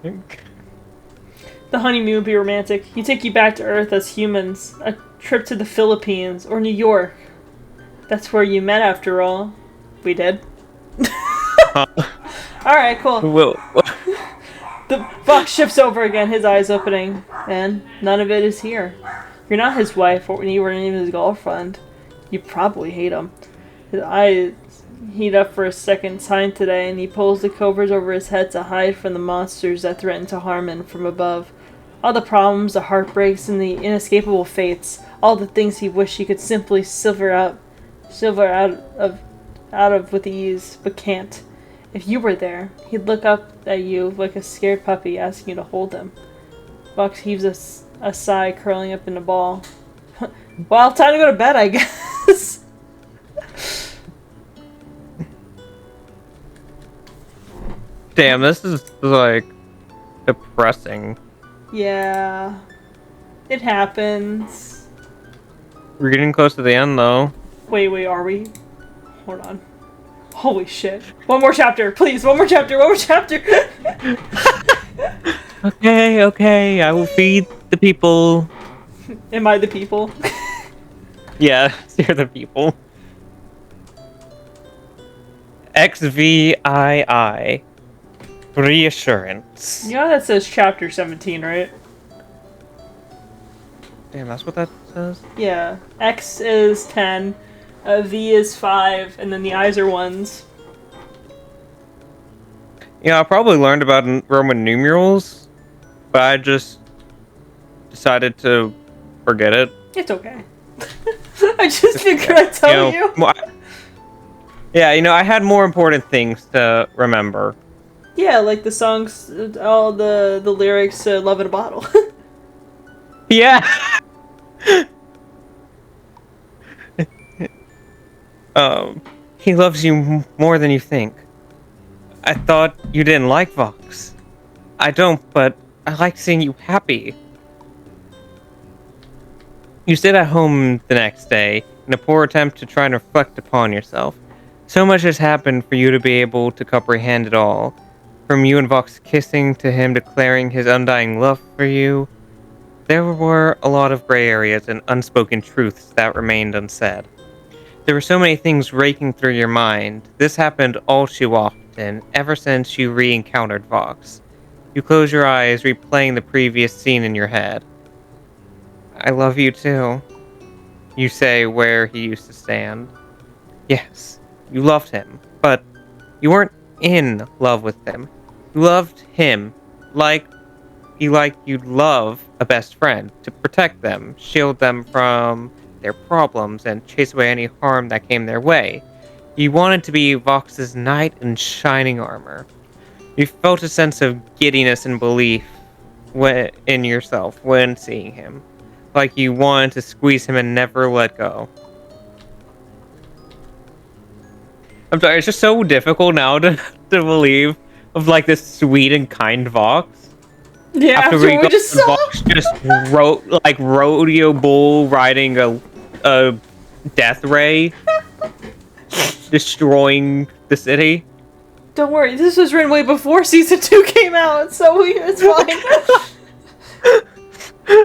The honeymoon would be romantic. He'd take you back to Earth as humans. A trip to the Philippines or New York. That's where you met, after all. We did. Alright, cool. Well, The Fox shifts over again, his eyes opening. And none of it is here. You're not his wife, or you weren't even his girlfriend. You probably hate him. His eyes heat up for a second time today, and he pulls the covers over his head to hide from the monsters that threaten to harm him from above. All the problems, the heartbreaks, and the inescapable fates. All the things he wished he could simply silver out of with ease, but can't. If you were there, he'd look up at you like a scared puppy asking you to hold him. Fox heaves a sigh, curling up in a ball. Well, time to go to bed, I guess. damn, this is like depressing. Yeah. It happens. We're getting close to the end, though. Wait, are we? Hold on. Holy shit. One more chapter, please. One more chapter. Okay, I will feed the people. Am I the people? Yeah, you're the people. XVI. Reassurance. You know that says chapter 17, right? Damn, that's what that says? Yeah. X is 10, V is 5, and then the I's are 1s. Yeah, I probably learned about Roman numerals, but I just decided to forget it. It's okay. I just figured I'd tell you. Yeah, I had more important things to remember. Yeah, like the songs, all the lyrics to Love in a Bottle. Yeah! He loves you more than you think. I thought you didn't like Vox. I don't, but I like seeing you happy. You stayed at home the next day, in a poor attempt to try and reflect upon yourself. So much has happened for you to be able to comprehend it all. From you and Vox kissing to him declaring his undying love for you, there were a lot of gray areas and unspoken truths that remained unsaid. There were so many things raking through your mind. This happened all too often, ever since you re-encountered Vox. You close your eyes, replaying the previous scene in your head. I love you too, you say where he used to stand. Yes, you loved him, but you weren't in love with him. You loved him like you'd love a best friend, to protect them, shield them from their problems, and chase away any harm that came their way. You wanted to be Vox's knight in shining armor. You felt a sense of giddiness and belief in yourself when seeing him. Like you wanted to squeeze him and never let go. I'm sorry, it's just so difficult now to believe of like this sweet and kind Vox. Yeah, after we just saw Vox just rodeo bull riding a death ray, destroying the city. Don't worry, this was written way before season 2 came out, so it's fine.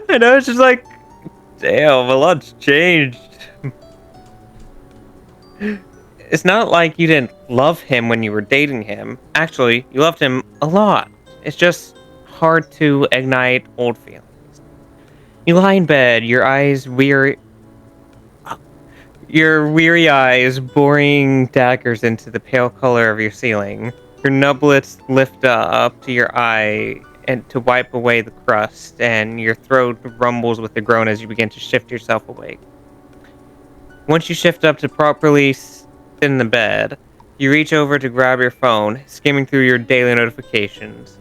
I know, it's just like, damn, a lot's changed. It's not like you didn't love him when you were dating him. Actually, you loved him a lot. It's just hard to ignite old feelings. You lie in bed, your weary eyes boring daggers into the pale color of your ceiling. Your nublets lift up to your eye and to wipe away the crust, and your throat rumbles with a groan as you begin to shift yourself awake. Once you shift up to properly sit in the bed, you reach over to grab your phone, skimming through your daily notifications.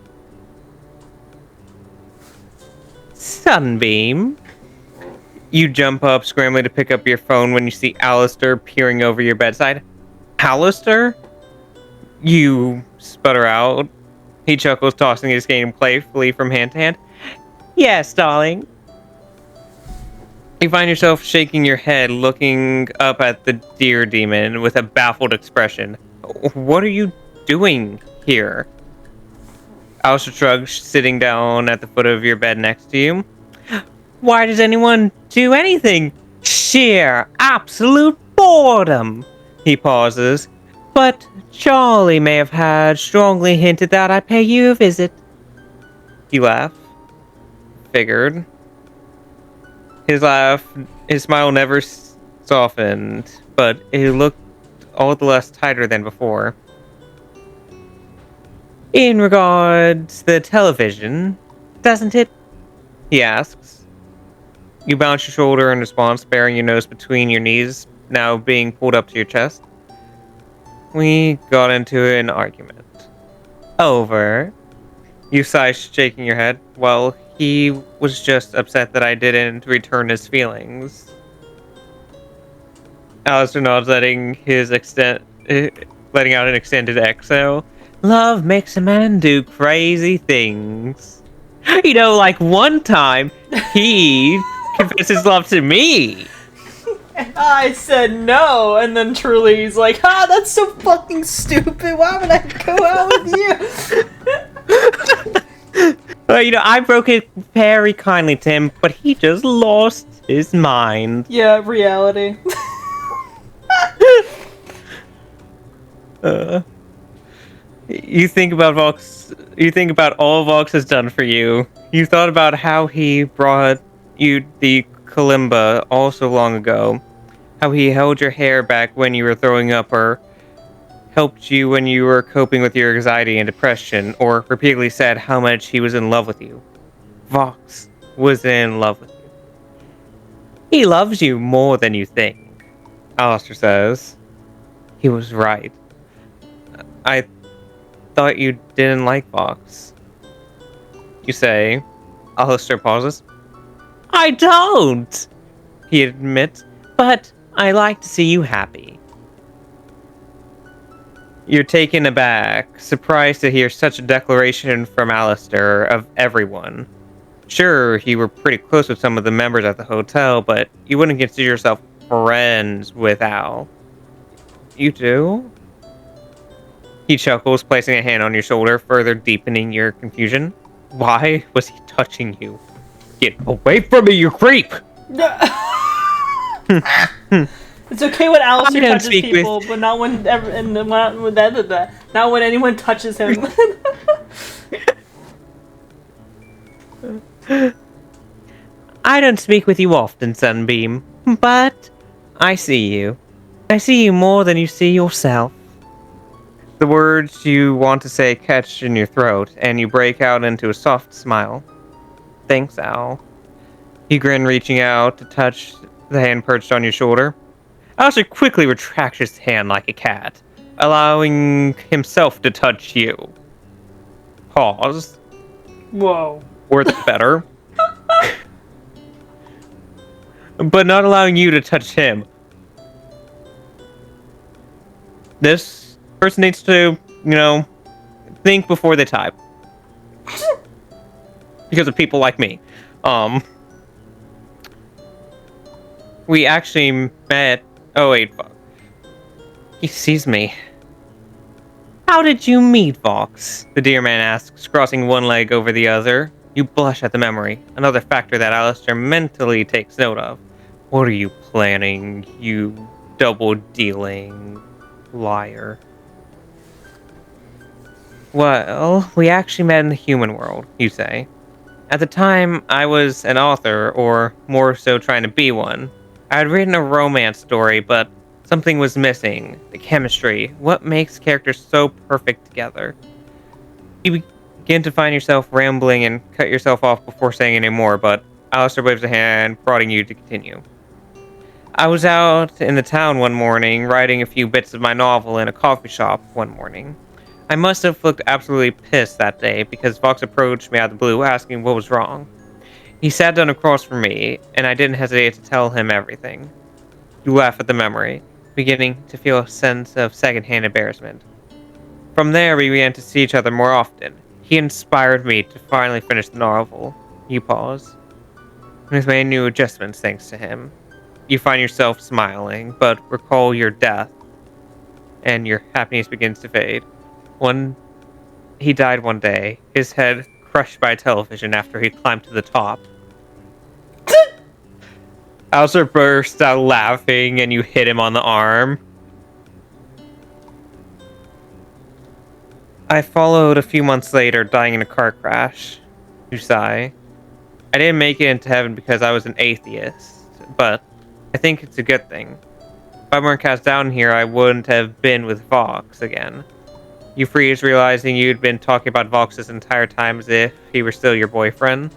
Sunbeam. You jump up, scrambling to pick up your phone when you see Alistair peering over your bedside. Alistair? You sputter out. He chuckles, tossing his game playfully from hand to hand. Yes, darling. You find yourself shaking your head, looking up at the deer demon with a baffled expression. What are you doing here? Alistair shrugs, sitting down at the foot of your bed next to you. Why does anyone do anything? Sheer, absolute boredom. He pauses. But Charlie may have had strongly hinted that I pay you a visit. You laugh. Figured. His smile never softened, but it looked all the less tighter than before. In regards to the television, doesn't it? He asks. You bounce your shoulder in response, bearing your nose between your knees, now being pulled up to your chest. We got into an argument. Over. You sigh, shaking your head. Well, he was just upset that I didn't return his feelings. Alistair nods, letting out an extended exhale. Love makes a man do crazy things. You know, like one time, he confessed his love to me. I said no, and then Truly he's like, that's so fucking stupid. Why would I go out with you? Well, you know, I broke it very kindly to him, but he just lost his mind. Yeah, reality. You think about Vox. You think about all Vox has done for you. You thought about how he brought you the kalimba all so long ago. How he held your hair back when you were throwing up, or helped you when you were coping with your anxiety and depression, or repeatedly said how much he was in love with you. Vox was in love with you. He loves you more than you think, Alistair says. He was right. I thought you didn't like Vox. You say. Alistair pauses. I don't, he admits, but I like to see you happy. You're taken aback, surprised to hear such a declaration from Alistair of everyone. Sure, you were pretty close with some of the members at the hotel, but you wouldn't consider yourself friends with Al. You do? He chuckles, placing a hand on your shoulder, further deepening your confusion. Why was he touching you? Get away from me, you creep! It's okay when Alistair touches people, but not when not when anyone touches him. I don't speak with you often, Sunbeam, but I see you. I see you more than you see yourself. The words you want to say catch in your throat, and you break out into a soft smile. Thanks, Al. You grin, reaching out to touch the hand perched on your shoulder. Alistair quickly retracts his hand like a cat, allowing himself to touch you. Pause. Whoa. Worth better. But not allowing you to touch him. This person needs to, think before they type. Because of people like me. We actually met... Oh, wait, fuck. He sees me. How did you meet Vox? The dear man asks, crossing one leg over the other. You blush at the memory, another factor that Alistair mentally takes note of. What are you planning, you double-dealing liar? Well, we actually met in the human world, you say. At the time, I was an author, or more so trying to be one. I had written a romance story, but something was missing. The chemistry. What makes characters so perfect together? You begin to find yourself rambling and cut yourself off before saying any more, but Alistair waves a hand, prodding you to continue. I was out in the town one morning, writing a few bits of my novel in a coffee shop one morning. I must have looked absolutely pissed that day, because Vox approached me out of the blue, asking what was wrong. He sat down across from me, and I didn't hesitate to tell him everything. You laugh at the memory, beginning to feel a sense of secondhand embarrassment. From there, we began to see each other more often. He inspired me to finally finish the novel. You pause. We've made new adjustments thanks to him. You find yourself smiling, but recall your death, and your happiness begins to fade. One He died one day, his head crushed by a television after he climbed to the top. Alistair burst out laughing and you hit him on the arm. I followed a few months later, dying in a car crash. You sigh. I didn't make it into heaven because I was an atheist, but I think it's a good thing. If I weren't cast down here, I wouldn't have been with Vox again. You freeze, realizing you'd been talking about Vox this entire time as if he were still your boyfriend.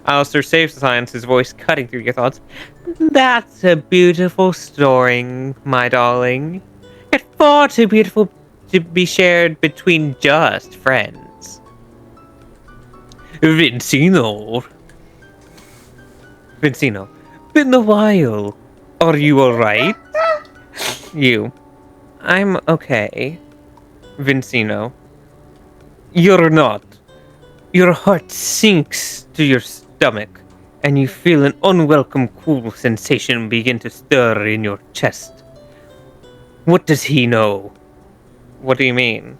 Alistair saves the silence, his voice cutting through your thoughts. That's a beautiful story, my darling. Yet far too beautiful to be shared between just friends. Vincino, been a while. Are you alright? You. I'm okay. Vincino. You're not. Your heart sinks to your stomach, and you feel an unwelcome cool sensation begin to stir in your chest. What does he know? What do you mean?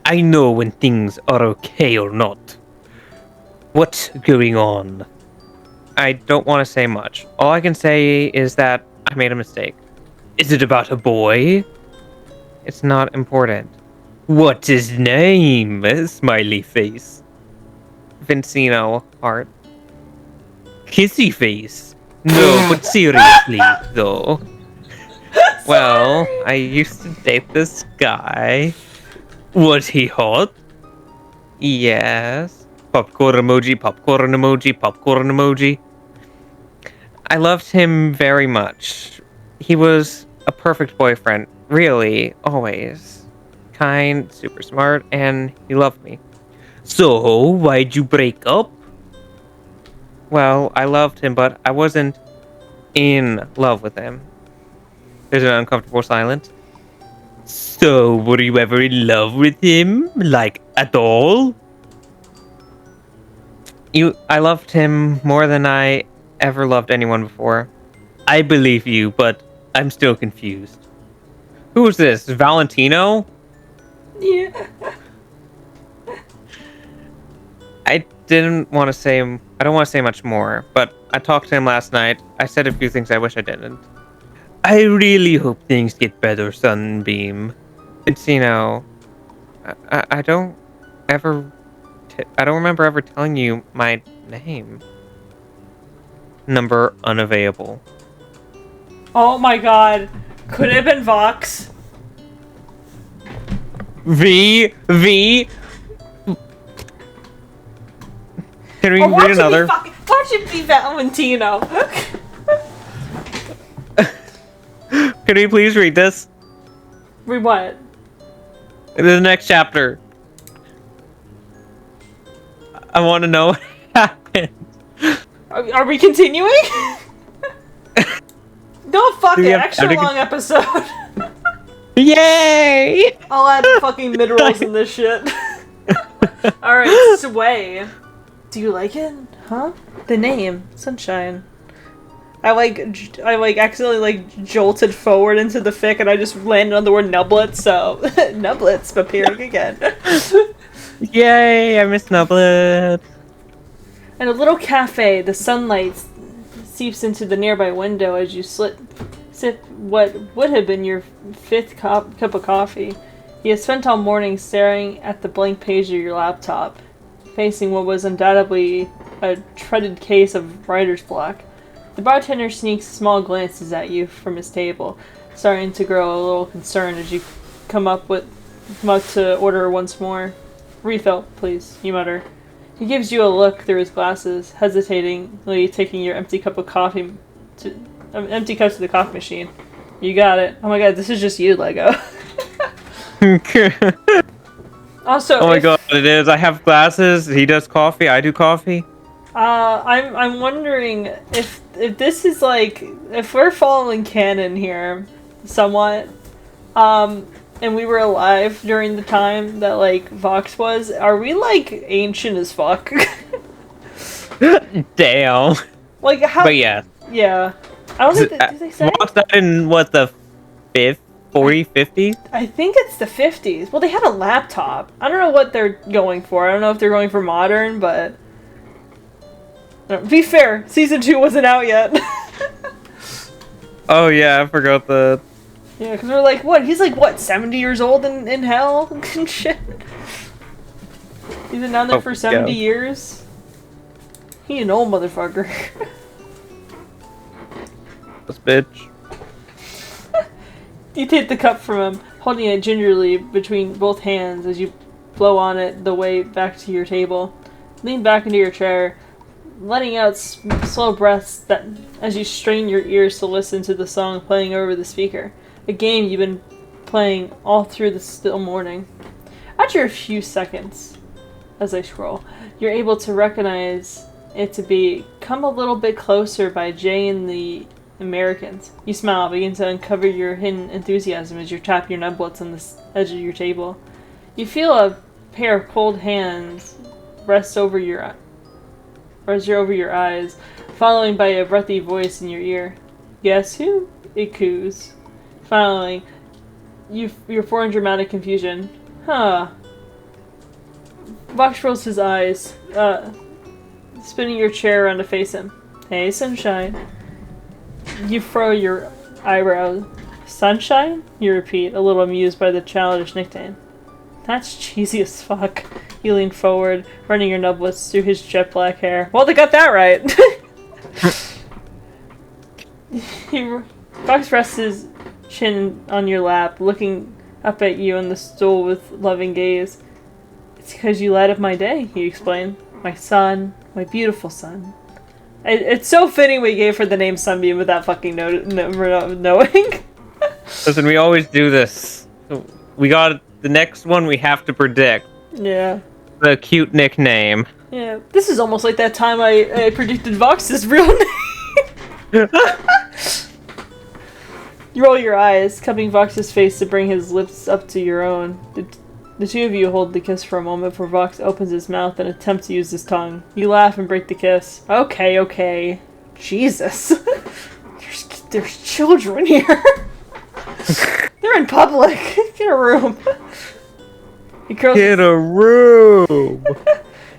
I know when things are okay or not. What's going on? I don't want to say much. All I can say is that I made a mistake. Is it about a boy? It's not important. What's his name? Smiley face. Vincino, heart. Kissy face. No, but seriously, though. Well, I used to date this guy. Was he hot? Yes. Popcorn emoji, popcorn emoji, popcorn emoji. I loved him very much. He was a perfect boyfriend, really, always. Kind, super smart, and he loved me. So, why'd you break up? Well, I loved him, but I wasn't in love with him. There's an uncomfortable silence. So, were you ever in love with him? Like, at all? I loved him more than I ever loved anyone before. I believe you, but I'm still confused. Who is this? Valentino? Yeah. I don't want to say much more, but I talked to him last night. I said a few things I wish I didn't. I really hope things get better, Sunbeam. Vincino, I don't remember ever telling you my name. Number unavailable. Oh my god. Could it have been Vox? V. Can we read another? Watch it be Valentino. Can we please read this? Read what? The next chapter. I want to know what happened. Are we continuing? No, fuck it. Extra long episode. Yay! I'll add fucking mid-rolls in this shit. Alright, Sway. Do you like it? Huh? The name. Sunshine. I accidentally jolted forward into the fic and I just landed on the word nublets, so nublets appearing again. Yay, I miss Nublet. In a little cafe, the sunlight seeps into the nearby window as you sip what would have been your fifth cup of coffee. You have spent all morning staring at the blank page of your laptop, facing what was undoubtedly a treaded case of writer's block. The bartender sneaks small glances at you from his table, starting to grow a little concerned as you come up to order once more. Refill, please, you mutter. He gives you a look through his glasses, hesitatingly taking your empty cup to the coffee machine. You got it. Oh my god, this is just you, Lego. Also, oh my god, it is. I have glasses. He does coffee. I do coffee. I'm wondering if this is if we're following canon here, somewhat, and we were alive during the time that Vox was. Are we ancient as fuck? Damn. How? But yeah. Yeah. I don't think did they say Vox died in what, the 5th, 40s, 50s? I think it's the 50s. Well, they had a laptop. I don't know what they're going for. I don't know if they're going for modern, but... Be fair, season 2 wasn't out yet. Oh yeah, I forgot that. Yeah, because we're like, what? He's like, what, 70 years old in hell? And shit. He's been down there for 70 years? He an old motherfucker. This bitch. You take the cup from him, holding it gingerly between both hands as you blow on it the way back to your table. Lean back into your chair, letting out slow breaths that as you strain your ears to listen to the song playing over the speaker. A game you've been playing all through the still morning. After a few seconds, as I scroll, you're able to recognize it to be Come a Little Bit Closer by Jay and the Americans. You smile, begin to uncover your hidden enthusiasm as you tap your nublets on the edge of your table. You feel a pair of cold hands rest over your eyes, following by a breathy voice in your ear. Guess who? It coos. Finally, you're for in dramatic confusion. Huh. Vox rolls his eyes, spinning your chair around to face him. Hey, Sunshine. You furrow your eyebrows. Sunshine? You repeat, a little amused by the childish nickname. That's cheesy as fuck. You lean forward, running your nublets through his jet black hair. Well, they got that right! Fox rests his chin on your lap, looking up at you on the stool with loving gaze. It's because you light up my day, he explained. My son, my beautiful son. It's so fitting we gave her the name Sunbeam without fucking knowing. Listen, we always do this. We got the next one we have to predict. Yeah. The cute nickname. Yeah. This is almost like that time I predicted Vox's real name. You roll your eyes, cupping Vox's face to bring his lips up to your own. The two of you hold the kiss for a moment before Vox opens his mouth and attempts to use his tongue. You laugh and break the kiss. Okay. Jesus. There's children here. They're in public. Get a room. Get a room.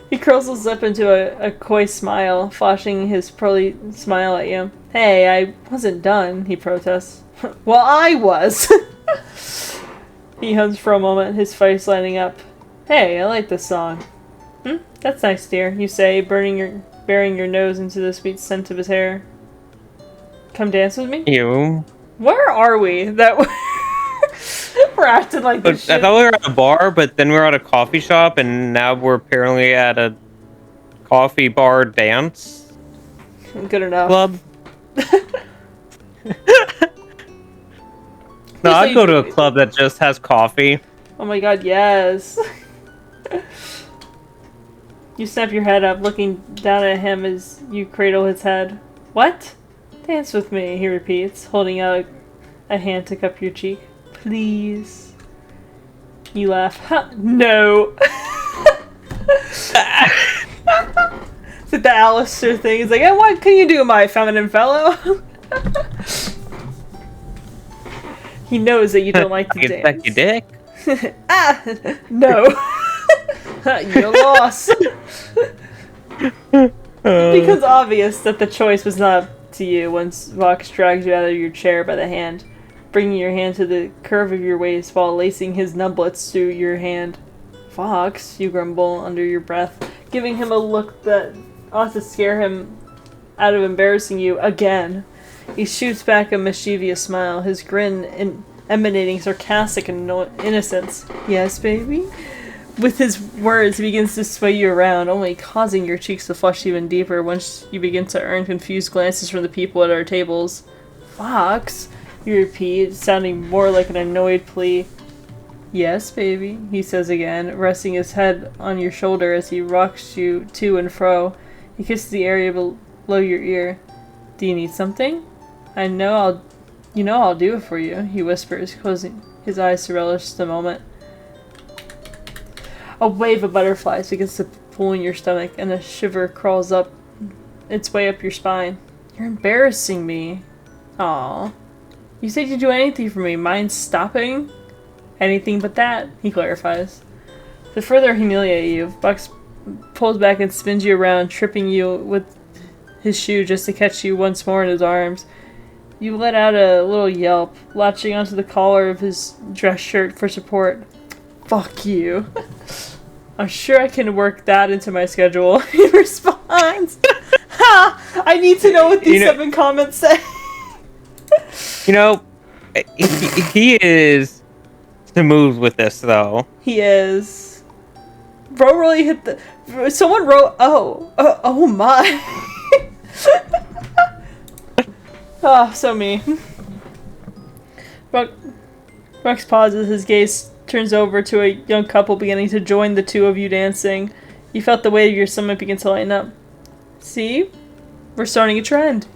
He curls his lip into a coy smile, flashing his pearly smile at you. Hey, I wasn't done, he protests. Well, I was. He hums for a moment, his face lighting up. Hey, I like this song. That's nice, dear, you say, burying your nose into the sweet scent of his hair. Come dance with me? You. Where are we? That we're acting like this shit. I thought we were at a bar, but then we were at a coffee shop, and now we're apparently at a coffee bar dance. Good enough. Club. No, I'd go to a club that just has coffee. Oh my god, yes. You snap your head up, looking down at him as you cradle his head. What? Dance with me, he repeats, holding out a hand to cup your cheek. Please. You laugh. Huh? No. Is it the Alistair thing? He's like, hey, what can you do, my feminine fellow? He knows that you don't like to dance. Suck your dick? No. You're lost. It becomes obvious that the choice was not up to you once Vox drags you out of your chair by the hand, bringing your hand to the curve of your waist while lacing his nublets through your hand. Vox, you grumble under your breath, giving him a look that ought to scare him out of embarrassing you again. He shoots back a mischievous smile, his grin emanating sarcastic innocence. Yes, baby? With his words, he begins to sway you around, only causing your cheeks to flush even deeper once you begin to earn confused glances from the people at our tables. Fox, you repeat, sounding more like an annoyed plea. Yes, baby, he says again, resting his head on your shoulder as he rocks you to and fro. He kisses the area below your ear. Do you need something? I'll do it for you, he whispers, closing his eyes to relish the moment. A wave of butterflies begins to pull in your stomach, and a shiver crawls up its way up your spine. You're embarrassing me. Aww. You said you'd do anything for me. Mind stopping? Anything but that, he clarifies. To further humiliate you, Vox pulls back and spins you around, tripping you with his shoe just to catch you once more in his arms. You let out a little yelp, latching onto the collar of his dress shirt for support. Fuck you. I'm sure I can work that into my schedule, he responds. Ha! I need to know what these 7 comments say. He is smooth with this, though. He is. Bro really hit the... Someone wrote, oh my. Oh, so me. Rex pauses, his gaze turns over to a young couple beginning to join the two of you dancing. You felt the weight of your stomach begin to lighten up. See? We're starting a trend,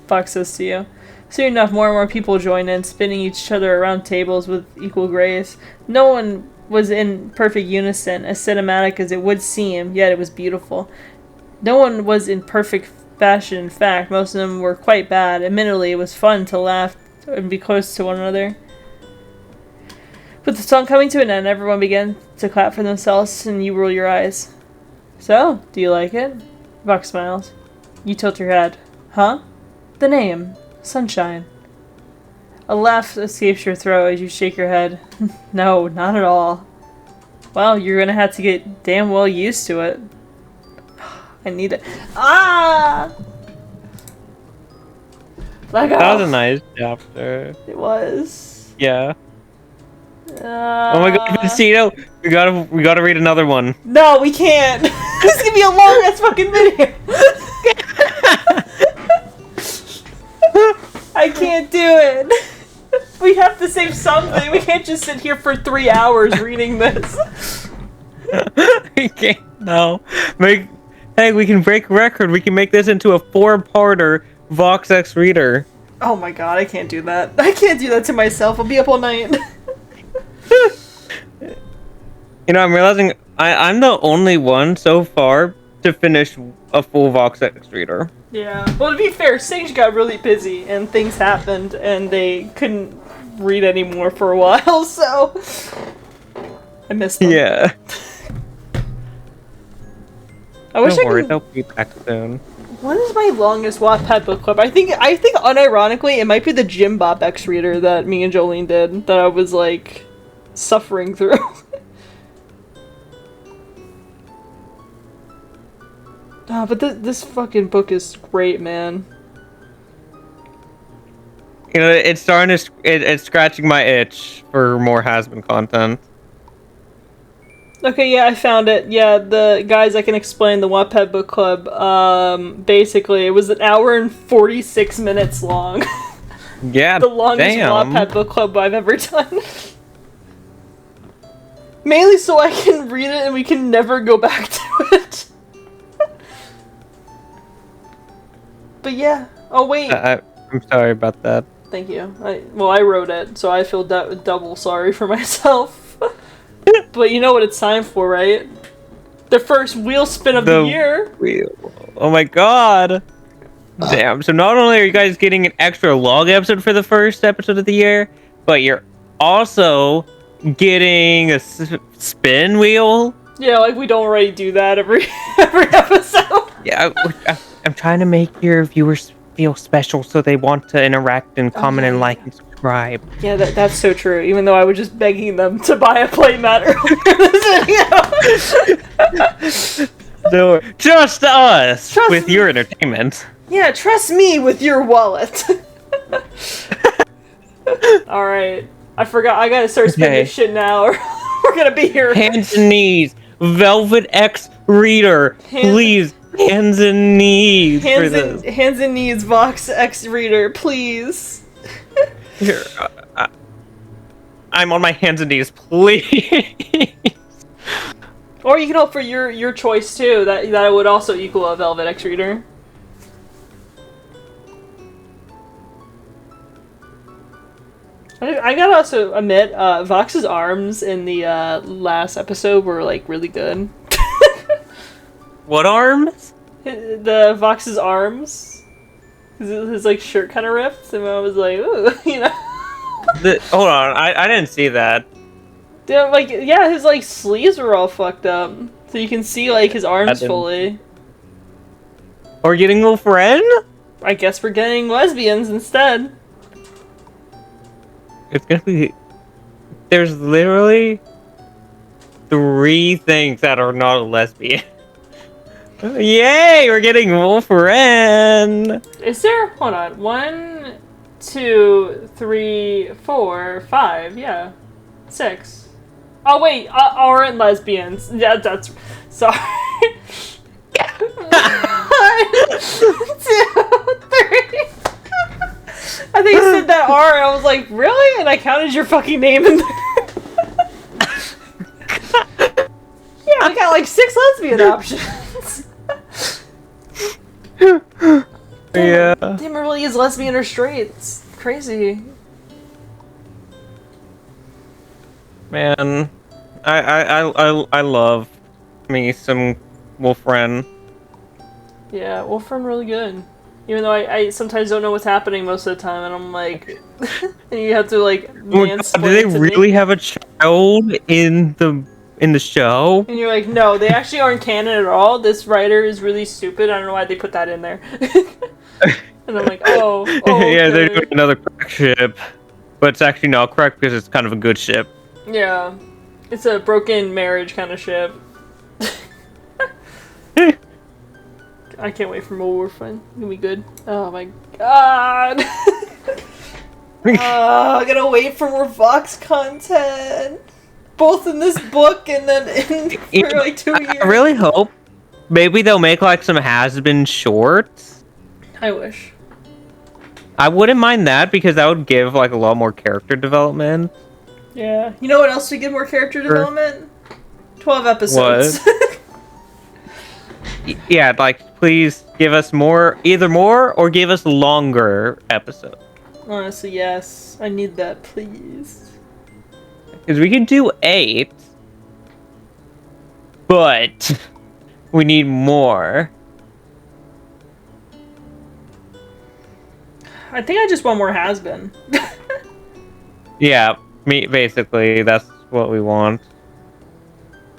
Fox says to you. Soon enough, more and more people join in, spinning each other around tables with equal grace. No one was in perfect unison, as cinematic as it would seem, yet it was beautiful. No one was in perfect fashion, in fact. Most of them were quite bad. Admittedly, it was fun to laugh and be close to one another. With the song coming to an end, everyone began to clap for themselves, and you roll your eyes. So, do you like it? Vox smiles. You tilt your head. Huh? The name. Sunshine. A laugh escapes your throat as you shake your head. No, not at all. Well, you're gonna have to get damn well used to it. I need it. Ah! Lego. That was a nice chapter. It was. Yeah. Oh my god, Vecino! We gotta read another one. No, we can't. This is gonna be a long ass fucking video. I can't do it. We have to save something. We can't just sit here for 3 hours reading this. We can't. No. Hey, we can break a record. We can make this into a 4-parter Vox X Reader. Oh my god, I can't do that. I can't do that to myself. I'll be up all night. I'm realizing I'm the only one so far to finish a full Vox X Reader. Yeah. Well, to be fair, Sage got really busy and things happened and they couldn't read anymore for a while, so I missed them. Yeah. I wish Don't worry, they'll be back soon. What is my longest Wattpad book club? I think unironically it might be the Jim Bop X Reader that me and Jolene did that I was like suffering through. But this fucking book is great, man. It's starting to it's scratching my itch for more has-been content. Okay, yeah, I found it. Yeah, the guys, I can explain the Wattpad book club. Basically, it was an hour and 46 minutes long. Yeah, the longest Wattpad book club I've ever done. Mainly so I can read it and we can never go back to it. But yeah. Oh wait. I'm sorry about that. Thank you. I wrote it, so I feel double sorry for myself. But you know what it's time for, right? The first wheel spin of the year. Oh my god. Damn. So not only are you guys getting an extra long episode for the first episode of the year, but you're also getting a spin wheel. Yeah, like we don't already do that every episode. Yeah, I'm trying to make your viewers feel special, so they want to interact and comment and like and subscribe. Yeah, that's so true. Even though I was just begging them to buy a playmat earlier this video. So, trust us with your entertainment. Yeah, trust me with your wallet. Alright. I forgot. I gotta start spending shit now or we're gonna be here. Hands and knees. Velvet X Reader. Please. Hands and knees for this. Hands and knees, Vox X Reader, please. Here, I'm on my hands and knees, please. Or you can hope for your choice too. That would also equal a Velvet X Reader. I gotta also admit, Vox's arms in the last episode were like really good. What arms? The Vox's arms. His like shirt kind of ripped, and I was like, ooh, you know. Hold on, I didn't see that. Yeah, like, yeah, his, like, sleeves were all fucked up. So you can see, like, his arms fully. Or getting a friend? I guess we're getting lesbians instead. It's gonna be... There's literally 3 things that are not a lesbian. Yay! We're getting Wolfren! Is there? Hold on. 1, 2, 3, 4, 5. Yeah. 6. Oh, wait. Aren't lesbians. Yeah, that's... Sorry. 1, 2, 3. I think you said that R, and I was like, really? And I counted your fucking name in there. Yeah, we got like 6 lesbian options. Yeah. Damn, it really is lesbian or straight. It's crazy. Man, I love me some Wolfren. Yeah, Wolfram really good. Even though I sometimes don't know what's happening most of the time, and I'm like, and you have to like mansplain Do they to really me. have a child in the show? And you're like, no, they actually aren't canon at all. This writer is really stupid. I don't know why they put that in there. And I'm like, oh okay. Yeah, they're doing another crack ship, but it's actually not correct because it's kind of a good ship. Yeah, it's a broken marriage kind of ship. I can't wait for more Warframe. It's gonna be good. Oh my god. I gotta wait for more Vox content. Both in this book and then for like 2 years. I really hope maybe they'll make like some has-been shorts. I wish. I wouldn't mind that because that would give like a lot more character development. Yeah. You know what else would give more character development? 12 episodes. What? Yeah, like please give us more, either more or give us longer episodes. Honestly, yes. I need that, please. Because we can do 8, but we need more. I think I just want more has-been. Yeah, basically that's what we want.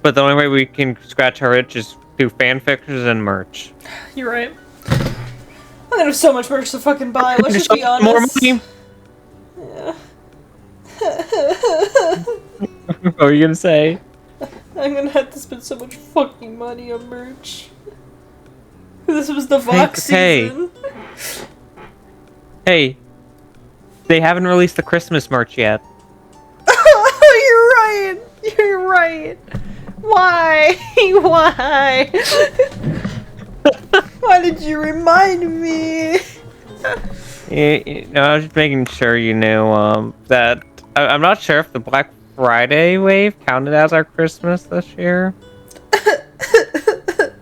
But the only way we can scratch our itch is through fanfictions and merch. You're right. I'm gonna have so much merch to fucking buy. Let's just be honest. More money. Yeah. What were you gonna say? I'm gonna have to spend so much fucking money on merch. This was the Vox season. Hey, they haven't released the Christmas merch yet. You're right. You're right. Why? Why? Why did you remind me? No, I was just making sure you knew that. I'm not sure if the Black Friday wave counted as our Christmas this year.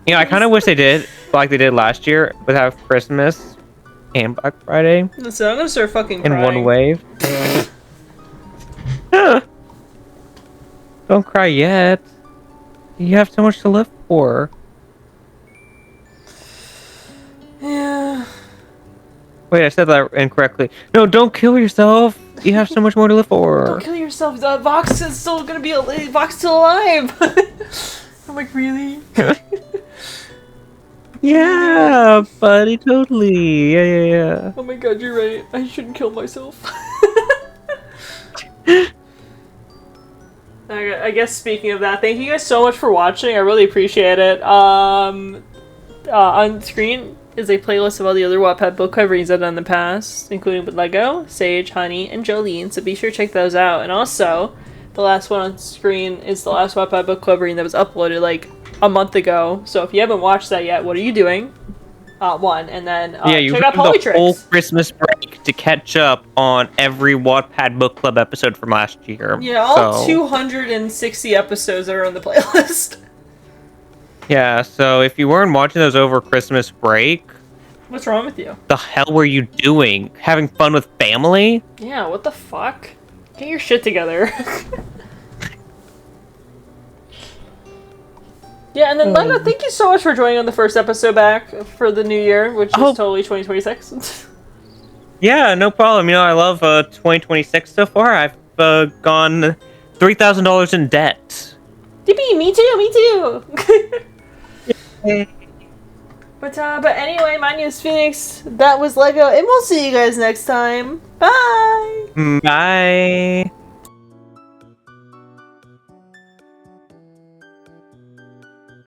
You know, I kind of wish they did, like they did last year, would have Christmas and Black Friday So I'm gonna start fucking in crying. one wave. Don't cry yet. You have so much to live for. Yeah. Wait, I said that incorrectly. No, don't kill yourself. You have so much more to live for. Don't kill yourself. Vox is still gonna be Vox still alive. I'm like, really? Yeah, buddy, totally. Yeah. Oh my god, you're right. I shouldn't kill myself. I guess speaking of that, thank you guys so much for watching. I really appreciate it. On screen is a playlist of all the other Wattpad book coverings I've done in the past, including with Lego, Sage, Honey, and Jolene, so be sure to check those out. And also, the last one on screen is the last Wattpad book covering that was uploaded like a month ago. So if you haven't watched that yet, what are you doing? One, and then you check out have the Polytrix. whole Christmas break to catch up on every Wattpad book club episode from last year. Yeah, all 260 episodes are on the playlist. Yeah, so if you weren't watching those over Christmas break, What's wrong with you? the hell were you doing? Having fun with family? Yeah, what the fuck? Get your shit together. Yeah, and then Lego, thank you so much for joining on the first episode back for the new year, which is totally 2026. Yeah, no problem. I love 2026 so far. I've gone $3,000 in debt. Yippee, me too, me too. Yay. But anyway, my name is Phoenix. That was Lego, and we'll see you guys next time. Bye. Bye.